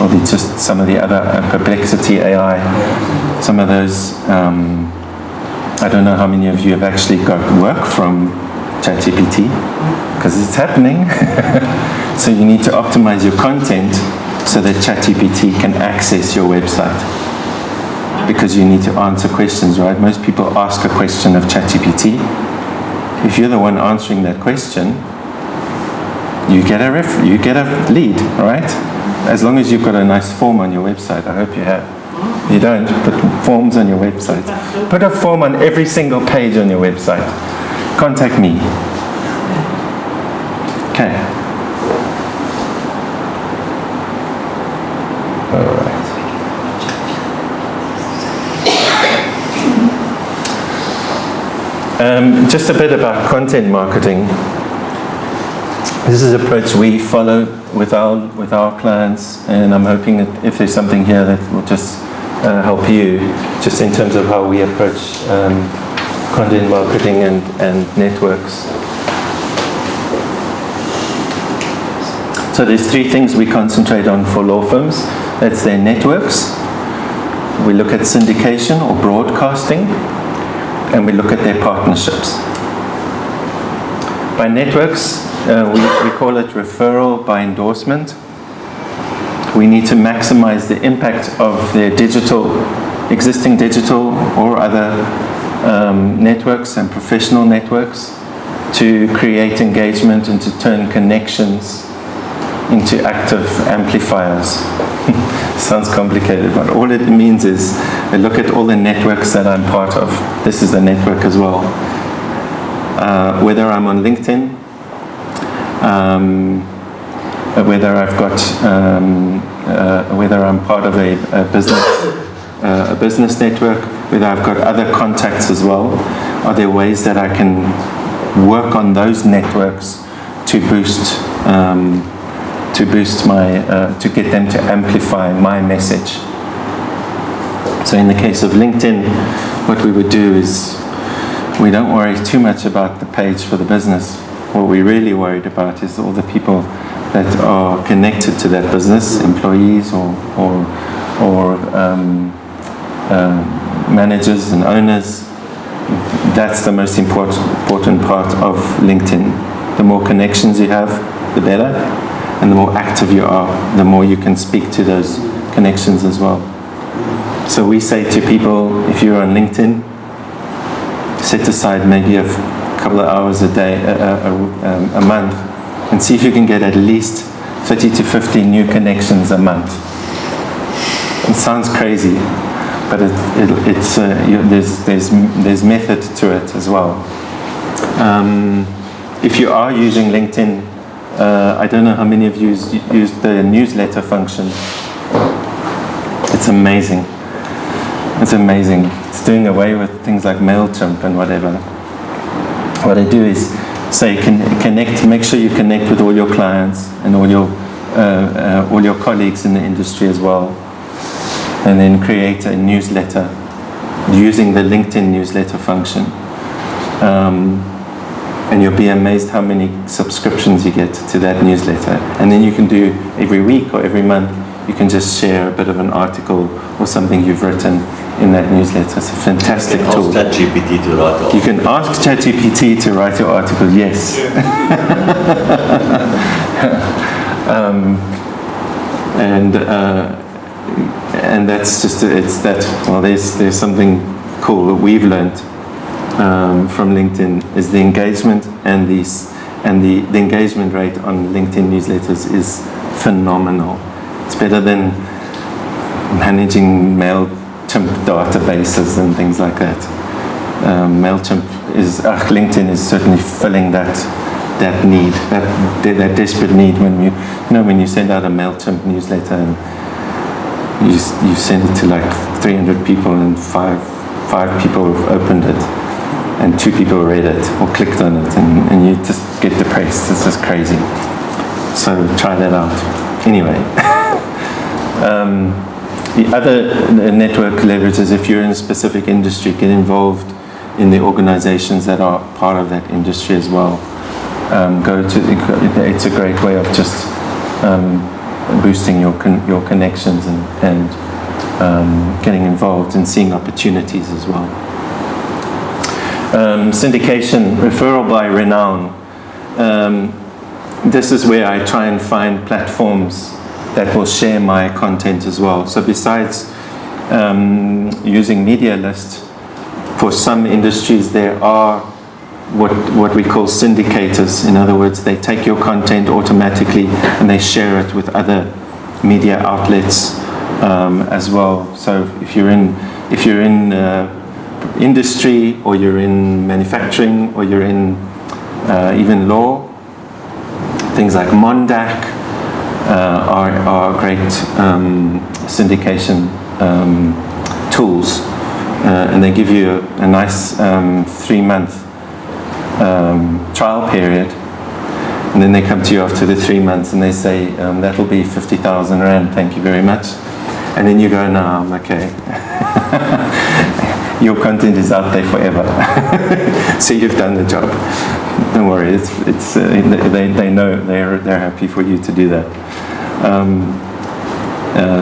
or just some of the other Perplexity AI, some of those. I don't know how many of you have actually got work from ChatGPT, because it's happening. So you need to optimize your content so that ChatGPT can access your website, because you need to answer questions, right? Most people ask a question of ChatGPT. If you're the one answering that question, you get a lead, right? As long as you've got a nice form on your website. I hope you have. You don't, put forms on your website. Put a form on every single page on your website. Contact me. Okay. All right. Just a bit about content marketing. This is an approach we follow with our clients, and I'm hoping that if there's something here that will just help you, just in terms of how we approach content marketing and networks. So there's three things we concentrate on for law firms. That's their networks. We look at syndication or broadcasting, and we look at their partnerships. By networks, we call it referral by endorsement. We need to maximize the impact of their existing digital or other networks and professional networks to create engagement and to turn connections into active amplifiers. Sounds complicated, but all it means is I look at all the networks that I'm part of. This is a network as well. Whether I'm on LinkedIn, whether I'm part of a business network, whether I've got other contacts as well. Are there ways that I can work on those networks to boost to get them to amplify my message? So in the case of LinkedIn, what we would do is we don't worry too much about the page for the business. What we're really worried about is all the people that are connected to that business, employees or managers and owners. That's the most important part of LinkedIn. The more connections you have, the better. And the more active you are, the more you can speak to those connections as well. So we say to people, if you're on LinkedIn, set aside maybe a couple of hours a day, a month, and see if you can get at least 30 to 50 new connections a month. It sounds crazy, but there's method to it as well. If you are using LinkedIn, I don't know how many of you used the newsletter function. It's amazing. It's amazing. It's doing away with things like MailChimp and whatever. What I do is say connect. Make sure you connect with all your clients and all your colleagues in the industry as well, and then create a newsletter using the LinkedIn newsletter function. And you'll be amazed how many subscriptions you get to that newsletter. And then you can do every week or every month, you can just share a bit of an article or something you've written in that newsletter. It's a fantastic tool. You can ask ChatGPT to write You can ask ChatGPT to write your article, yes. And that's just, there's something cool that we've learned from LinkedIn is the engagement and the engagement rate on LinkedIn newsletters is phenomenal. It's better than managing MailChimp databases and things like that. LinkedIn is certainly filling that need, that desperate need when you send out a MailChimp newsletter and you send it to like 300 people and five people have opened it and 2 people read it or clicked on it and you just get depressed. It's just crazy. So try that out. Anyway. The other network leverages, if you're in a specific industry, get involved in the organizations that are part of that industry as well. It's a great way of just boosting your connections and getting involved and seeing opportunities as well. Syndication, referral by renown. This is where I try and find platforms that will share my content as well. So besides using MediaList, for some industries there are what we call syndicators. In other words, they take your content automatically and they share it with other media outlets as well. So if you're in industry, or you're in manufacturing, or you're in even law, things like Mondac are great syndication tools, and they give you a nice 3-month trial period, and then they come to you after the 3 months and they say that'll be 50,000 Rand, thank you very much. And then you go, no, I'm okay. Your content is out there forever. So you've done the job. Don't worry, they know they're happy for you to do that.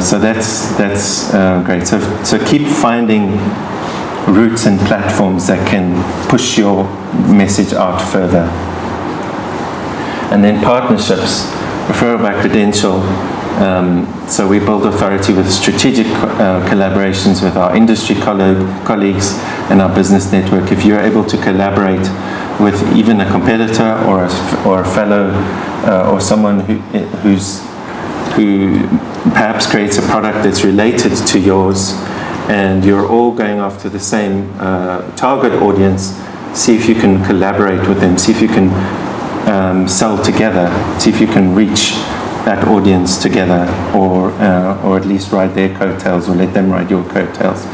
So that's great. So keep finding routes and platforms that can push your message out further. And then partnerships, referral by credential. So we build authority with strategic collaborations with our industry colleagues and our business network. If you're able to collaborate with even a competitor or a fellow or someone who perhaps creates a product that's related to yours, and you're all going after the same target audience, see if you can collaborate with them, see if you can sell together, see if you can reach that audience together, or at least ride their coattails, or let them ride your coattails.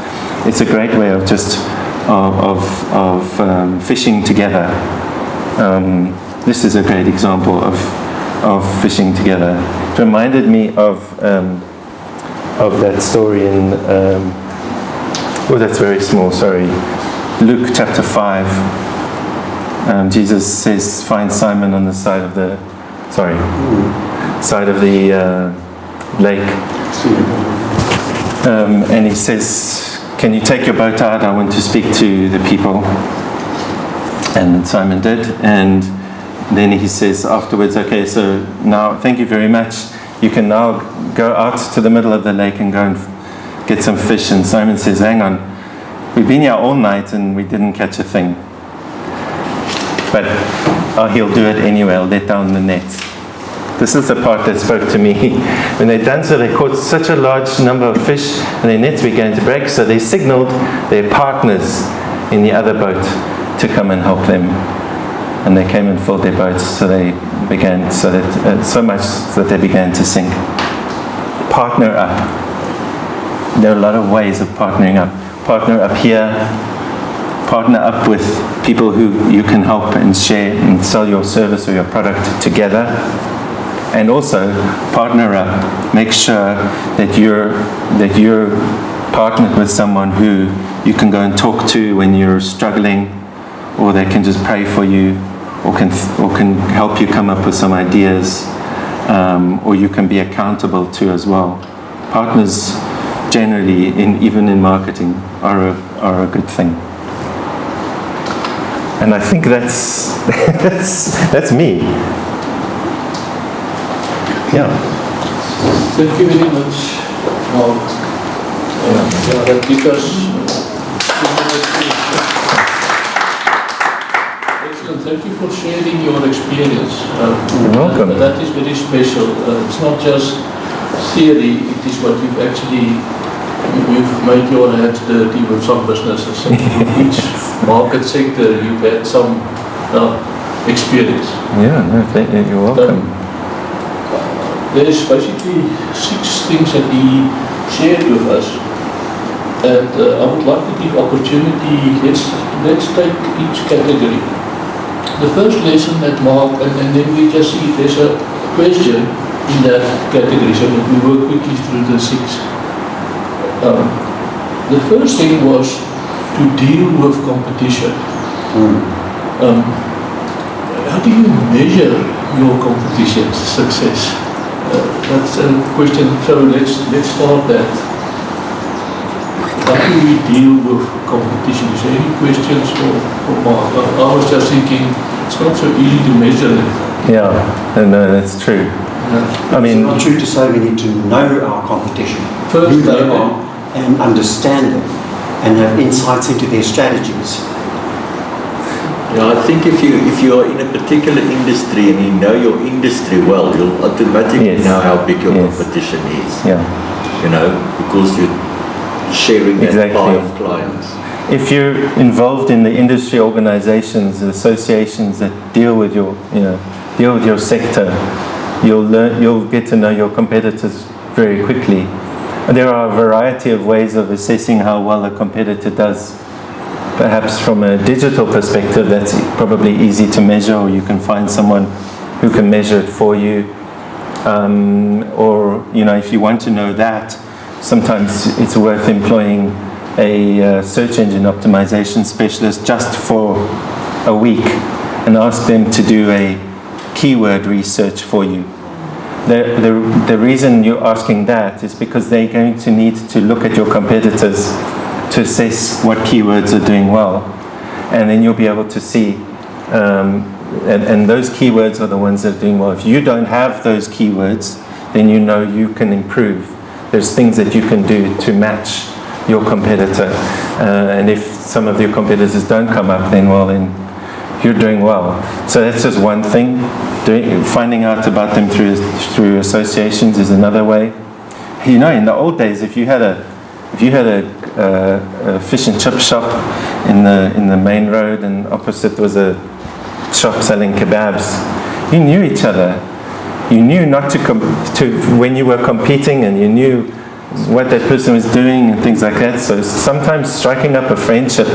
It's a great way of just fishing together. This is a great example of fishing together. It reminded me of that story in that's very small, sorry, Luke chapter 5. Jesus says, find Simon on the side of the lake, and he says, can you take your boat out? I want to speak to the people. And Simon did, and then he says afterwards, okay, so now thank you very much. You can now go out to the middle of the lake and go and get some fish. And Simon says, hang on, we've been here all night and we didn't catch a thing. But he'll do it anyway. I'll let down the nets. This is the part that spoke to me. When they'd done so, they caught such a large number of fish and their nets began to break. So they signaled their partners in the other boat to come and help them. And they came and filled their boats. So they began, so much that they began to sink. Partner up. There are a lot of ways of partnering up. Partner up here. Partner up with people who you can help and share and sell your service or your product together. And also partner up. Make sure that you're partnered with someone who you can go and talk to when you're struggling, or they can just pray for you, or can help you come up with some ideas, or you can be accountable to as well. Partners generally, even in marketing, are a good thing. And I think that's me. Yeah. Thank you very much, Mark. Because excellent. Thank you for sharing your experience. You're welcome. That is very special. It's not just theory. It is what you've made your hands dirty with some businesses. In each market sector, you've had some experience. Yeah, no, you're welcome. There is basically 6 things that he shared with us, and I would like to give opportunity. Let's take each category. The first lesson that Mark, and then we just see there's a question in that category, so that we work quickly through the 6. The first thing was to deal with competition. How do you measure your competition's success? That's a question, so let's start that. How do we deal with competition? Is there any questions for Mark? I was just thinking, it's not so easy to measure it. Yeah, no, that's true. Yeah. I mean, it's not true to say we need to know our competition, First, who they are, and understand them, and have insights into their strategies. Yeah, I think if you are in a particular industry and you know your industry well, you'll automatically know how big your competition is. Yeah. You know, because you're sharing that pie of clients. If you're involved in the industry organizations, the associations that deal with your sector, you'll get to know your competitors very quickly. And there are a variety of ways of assessing how well a competitor does. Perhaps from a digital perspective, that's probably easy to measure, or you can find someone who can measure it for you. Or, if you want to know that, sometimes it's worth employing a search engine optimization specialist just for a week and ask them to do a keyword research for you. The reason you're asking that is because they're going to need to look at your competitors to assess what keywords are doing well, and then you'll be able to see, and those keywords are the ones that are doing well. If you don't have those keywords, then you can improve. There's things that you can do to match your competitor, and if some of your competitors don't come up, then you're doing well. So that's just one thing. Finding out about them through associations is another way. In the old days, if you had a fish and chip shop in the main road, and opposite was a shop selling kebabs, you knew each other. you knew not to when you were competing, and you knew what that person was doing and things like that. So sometimes striking up a friendship,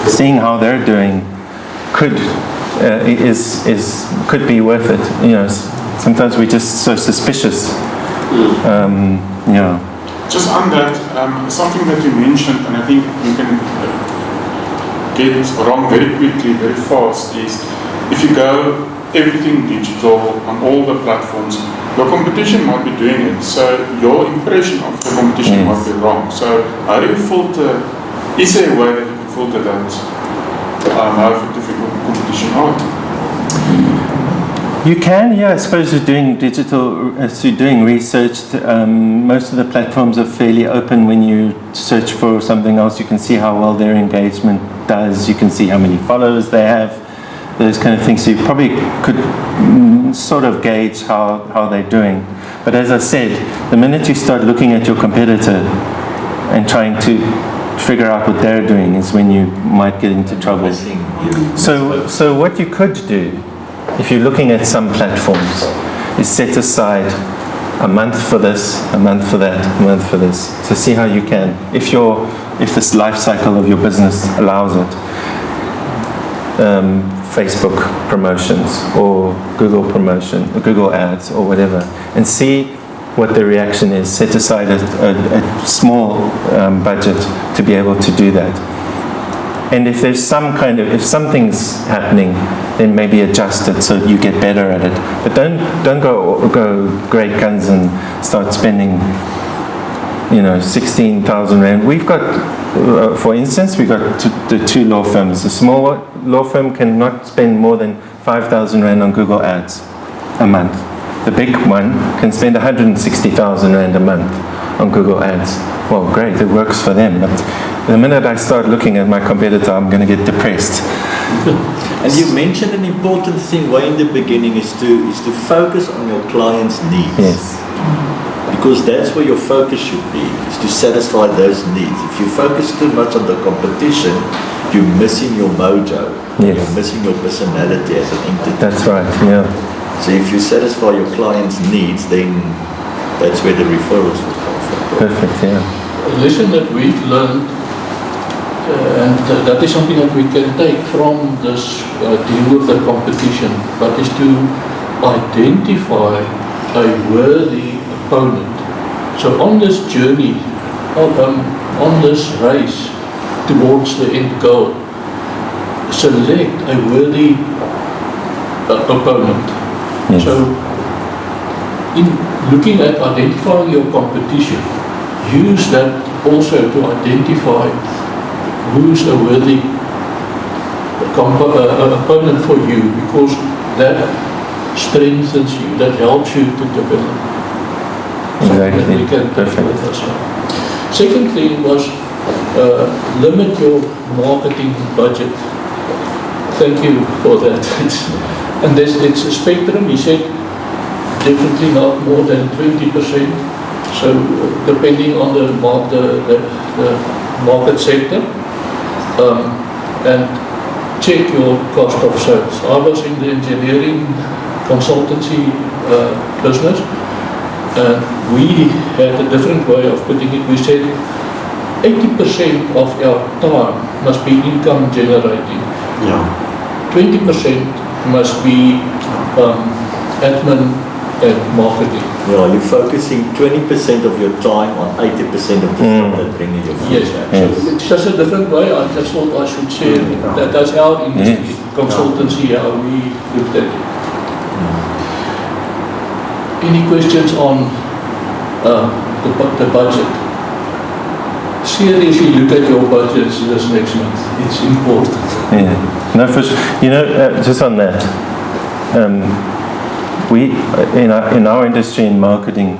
seeing how they're doing, could be worth it. You know, sometimes we're just so suspicious. You know. Just on that, something that you mentioned, and I think you can get wrong very quickly, very fast, is if you go everything digital on all the platforms, your competition might be doing it, so your impression of the competition might be wrong. So how do you filter? Is there a way that you can filter that? How effective your competition are? You can, yeah. I suppose you're doing digital, as you're doing research. Most of the platforms are fairly open. When you search for something else, you can see how well their engagement does. You can see how many followers they have, those kind of things. So you probably could sort of gauge how they're doing. But as I said, the minute you start looking at your competitor and trying to figure out what they're doing is when you might get into trouble. So what you could do, if you're looking at some platforms, is set aside a month for this, a month for that, a month for this. So see how you can, if this life cycle of your business allows it. Facebook promotions or Google promotion, or Google ads or whatever, and see what the reaction is. Set aside a small budget to be able to do that. And if there's if something's happening, then maybe adjust it so you get better at it. But don't go great guns and start spending, 16,000 rand. We've got, for instance, we've got the two law firms. The small law firm cannot spend more than 5,000 rand on Google ads a month. The big one can spend 160,000 rand a month on Google ads. Well, great, it works for them. But the minute I start looking at my competitor, I'm going to get depressed. And you mentioned an important thing way in the beginning is to focus on your client's needs. Yes. Because that's where your focus should be, is to satisfy those needs. If you focus too much on the competition, you're missing your mojo. Yes. You're missing your personality as an entity. That's right, yeah. So if you satisfy your client's needs, then that's where the referrals will come from. Perfect, yeah. A lesson that we've learned, and that is something that we can take from this deal with the competition, but is to identify a worthy opponent. So on this journey, on this race towards the end goal, select a worthy opponent. Yes. So in looking at identifying your competition, use that also to identify who's a worthy opponent for you, because that strengthens you, that helps you to develop. Exactly. That we can take with us. Second thing was limit your marketing budget. Thank you for that. And it's a spectrum. He said definitely not more than 20%. So depending on the market sector, and check your cost of sales. I was in the engineering consultancy business, and we had a different way of putting it. We said 80% of our time must be income generating. Yeah. 20% must be admin and marketing. Yeah, you're focusing 20% of your time on 80% of the stuff that bring you your future. Yes, so it's just a different way. I just thought I should share that's our industry, consultancy, how we looked at it. Any questions on the budget? Seriously look at your budgets this next month. It's important. Yeah, no, for sure. Just on that, we in our industry in marketing,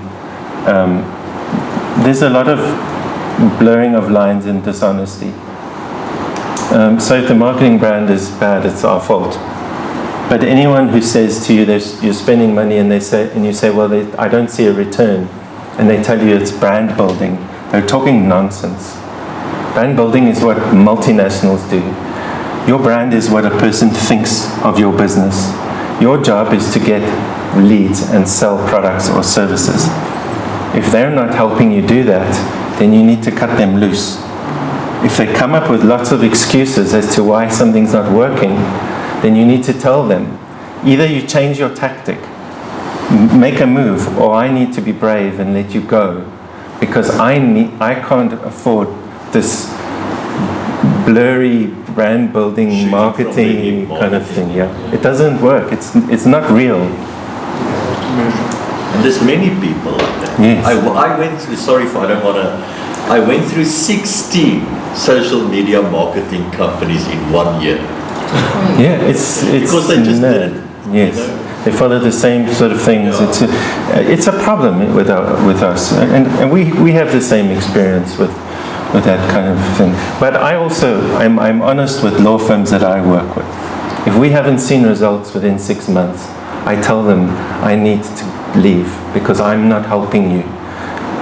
there's a lot of blurring of lines and dishonesty. So if the marketing brand is bad, it's our fault. But anyone who says to you you're spending money and you say, well, I don't see a return, and they tell you it's brand building, they're talking nonsense. Brand building is what multinationals do. Your brand is what a person thinks of your business. Your job is to get leads and sell products or services. If they're not helping you do that, then you need to cut them loose. If they come up with lots of excuses as to why something's not working, then you need to tell them, either you change your tactic, make a move, or I need to be brave and let you go, because I can't afford this blurry brand building, marketing kind of thing. Yeah, it doesn't work. It's not real. And there's many people like that. Yes. I went through, sorry if I don't want to, I went through 16 social media marketing companies in 1 year. Yeah, it's because they just didn't. Yes, you know? they follow the same sort of things. Yeah. It's a problem with us, and we have the same experience with that kind of thing. But I'm honest with law firms that I work with. If we haven't seen results within 6 months, I tell them I need to leave because I'm not helping you.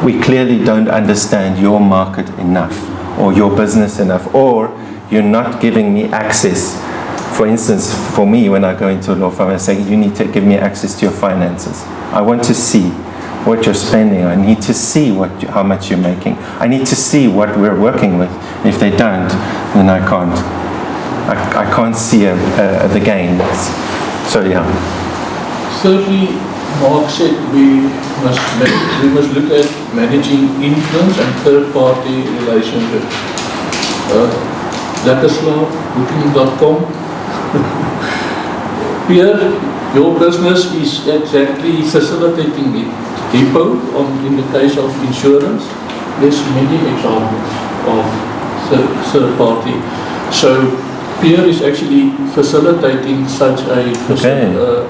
We clearly don't understand your market enough, or your business enough, or you're not giving me access. For instance, for me, when I go into a law firm, I say, you need to give me access to your finances. I want to see what you're spending. I need to see how much you're making. I need to see what we're working with. If they don't, then I can't see the gains. So yeah. Thirdly, Mark said we must look at managing influence and third-party relationships. Ladislav, Booking.com. Here, your business is exactly facilitating it. Depot, in the case of insurance, there's many examples of third party. So Pierre is actually facilitating such a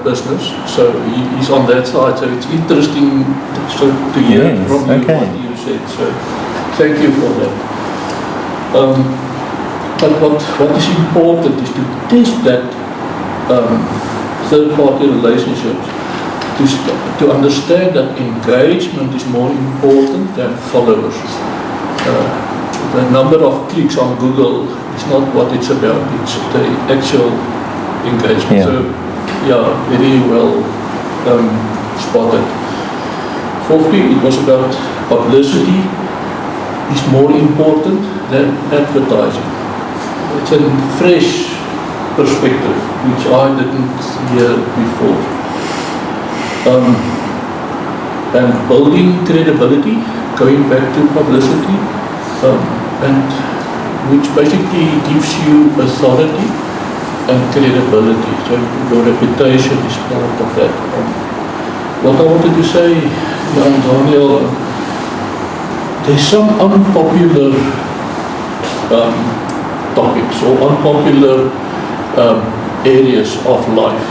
business. So he's on that side. So it's interesting to hear from you what you said. So thank you for that. But what is important is to test that third-party relationships, to understand that engagement is more important than followers. The number of clicks on Google is not what it's about, it's the actual engagement. Yeah. So, yeah, very well spotted. Fourthly, it was about publicity is more important than advertising. It's a fresh perspective, which I didn't hear before. And building credibility, going back to publicity, and which basically gives you authority and credibility. So your reputation is part of that. What I wanted to say, Daniel, there's some unpopular topics or unpopular areas of life.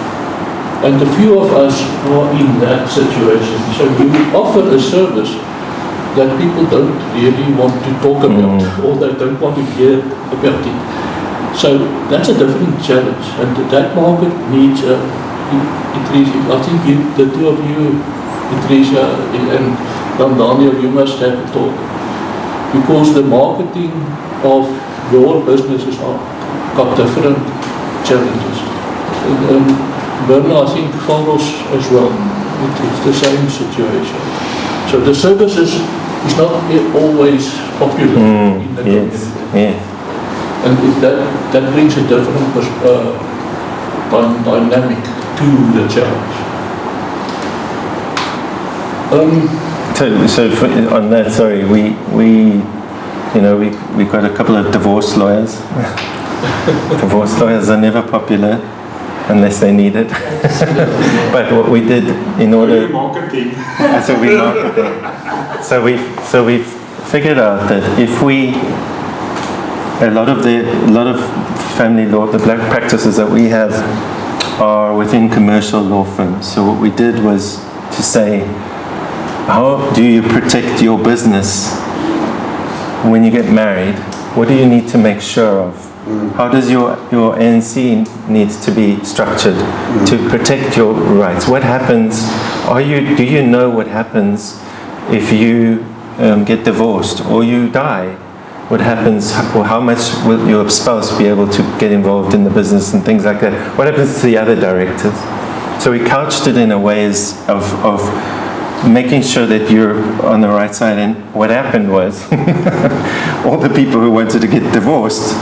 And a few of us are in that situation. So you offer a service that people don't really want to talk about, or they don't want to hear about it. So that's a different challenge, and that market needs increasing. I think the two of you, Patricia and Daniel, you must have a talk, because the marketing of your businesses are got different challenges. Berna, I think Faros as well, it's the same situation. So the services is not always popular in the community. Yes. And that brings a different dynamic to the challenge. So on that, sorry, we got a couple of divorce lawyers. Divorce lawyers are never popular unless they need it. But what we did in order, marketing. So we figured out that if a lot of family law, the black practices that we have are within commercial law firms. So what we did was to say, how do you protect your business when you get married? What do you need to make sure of? How does your ANC needs to be structured to protect your rights? What happens? Do you know what happens if you get divorced or you die? What happens? Or how much will your spouse be able to get involved in the business and things like that? What happens to the other directors? So we couched it in a ways of making sure that you're on the right side. And what happened was all the people who wanted to get divorced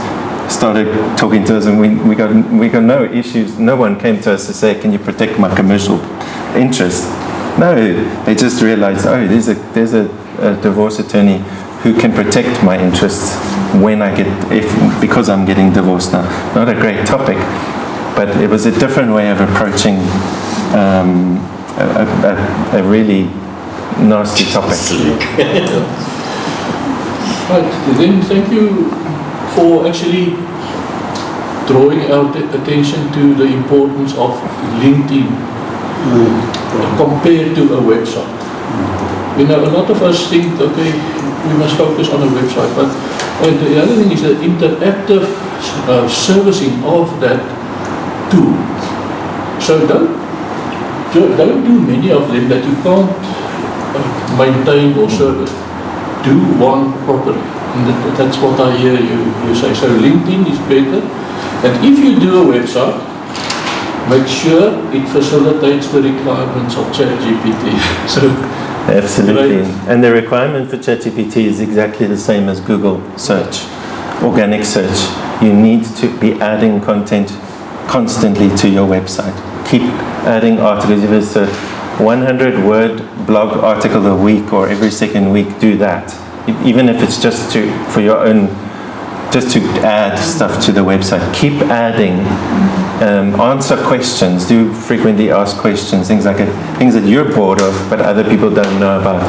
started talking to us, and we got no issues. No one came to us to say, can you protect my commercial interest? No, they just realized, oh, there's a divorce attorney who can protect my interests when because I'm getting divorced now. Not a great topic, but it was a different way of approaching a really nasty topic. Right, then thank you for actually drawing out attention to the importance of LinkedIn compared to a website. You know, a lot of us think, okay, we must focus on a website, but the other thing is the interactive servicing of that tool. So don't do many of them that you can't maintain or service. Do one properly. And that's what I hear you say. So LinkedIn is better. And if you do a website, make sure it facilitates the requirements of ChatGPT. So absolutely. Right. And the requirement for ChatGPT is exactly the same as Google search, organic search. You need to be adding content constantly to your website. Keep adding articles. If it's a 100-word blog article a week or every second week, do that. Even if it's just for your own, just to add stuff to the website. Keep adding. Answer questions. Do frequently asked questions. Things like things that you're bored of, but other people don't know about.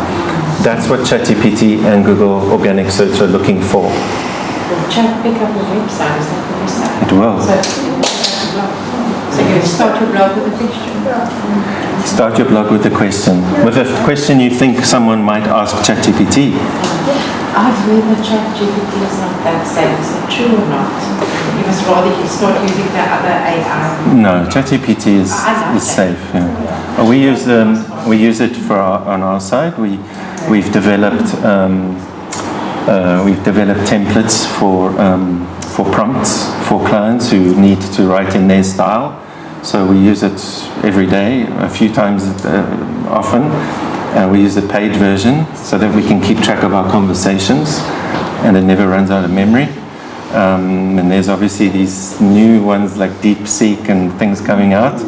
That's what ChatGPT and Google Organic Search are looking for. Will chat pick up the website? Is that what you say? It will. So you start your blog with a question. Start your blog with a question. With a question you think someone might ask ChatGPT. I've heard that ChatGPT is not that safe. Is it true or not? You must rather start using the other AI. No, ChatGPT is safe. Yeah. We use it on our side. We've developed templates for prompts for clients who need to write in their style. So we use it every day, a few times often. We use the paid version so that we can keep track of our conversations and it never runs out of memory. And there's obviously these new ones like DeepSeek and things coming out.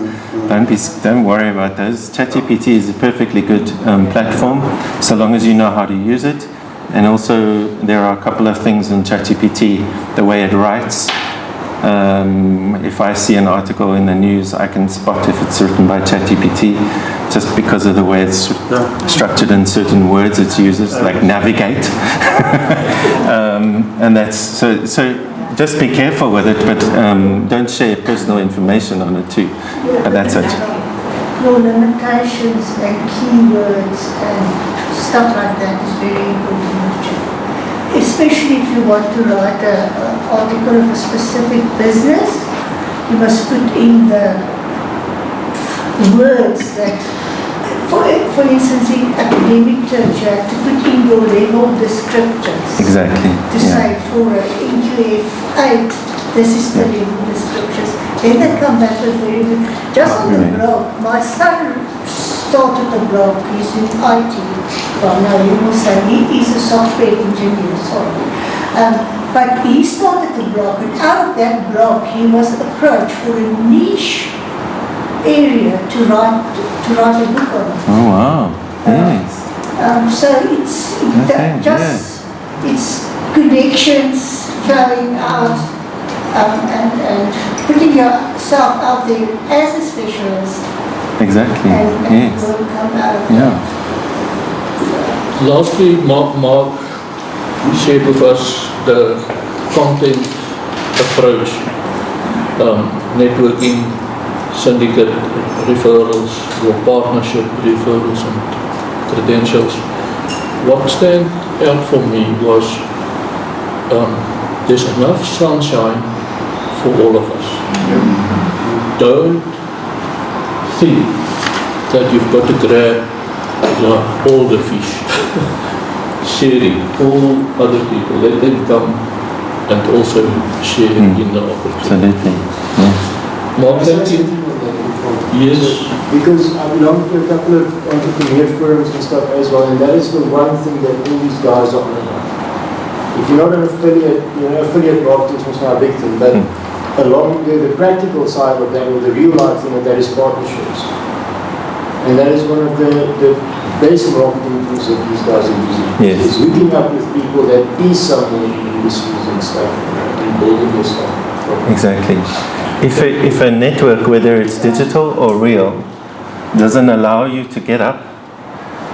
Don't worry about those. ChatGPT is a perfectly good platform so long as you know how to use it. And also there are a couple of things in ChatGPT, the way it writes. If I see an article in the news, I can spot if it's written by ChatGPT just because of the way it's structured in certain words it uses, like navigate. And that's so just be careful with it, but don't share personal information on it too. But that's it. Your limitations and keywords and stuff like that is very important. Especially if you want to write an article of a specific business, you must put in the words that, for instance, in academic terms, you have to put in your level descriptors. Exactly. To say for an NQF 8, this is the level descriptors. Then they come back with very good. Just on the blog, my son started the blog, he's in IT. Well, no, you will say he's a software engineer, sorry. But he started the blog, and out of that blog, he was approached for a niche area to write a book on. Oh wow! Yes. So it's connections flowing out and putting yourself out there as a specialist. Exactly. And yes. will come out of Yeah. Lastly, Mark shared with us the content approach, networking, syndicate referrals, your partnership referrals and credentials. What stand out for me was there's enough sunshine for all of us. Don't think that you've got to grab all the fish. Sharing all other people, let them come and also share in the opportunity. Absolutely. Yes. Mark, thank you. Yes. Because I belong to a couple of entrepreneur firms and stuff as well, and that is the one thing that all these guys are on about. If you're not an affiliate, affiliate marketing is not a big thing, but along the practical side of that, or the real life thing of that, is partnerships. And that is one of the basic marketing tools that these guys are using. Yes. Is hooking up with people that is somewhere in industries and stuff, and building their stuff from. Exactly. If a network, whether it's digital or real, doesn't allow you to get up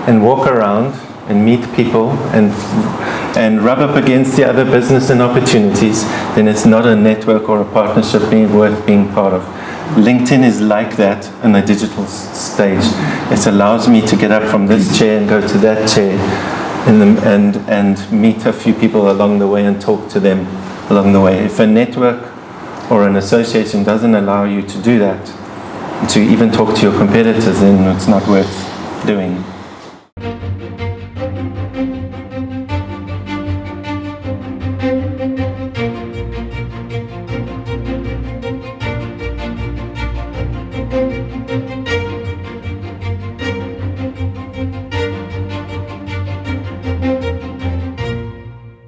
and walk around and meet people and rub up against the other business and opportunities, then it's not a network or a partnership worth being part of. LinkedIn is like that in a digital stage. It allows me to get up from this chair and go to that chair and meet a few people along the way and talk to them along the way. If a network or an association doesn't allow you to do that, to even talk to your competitors, then it's not worth doing.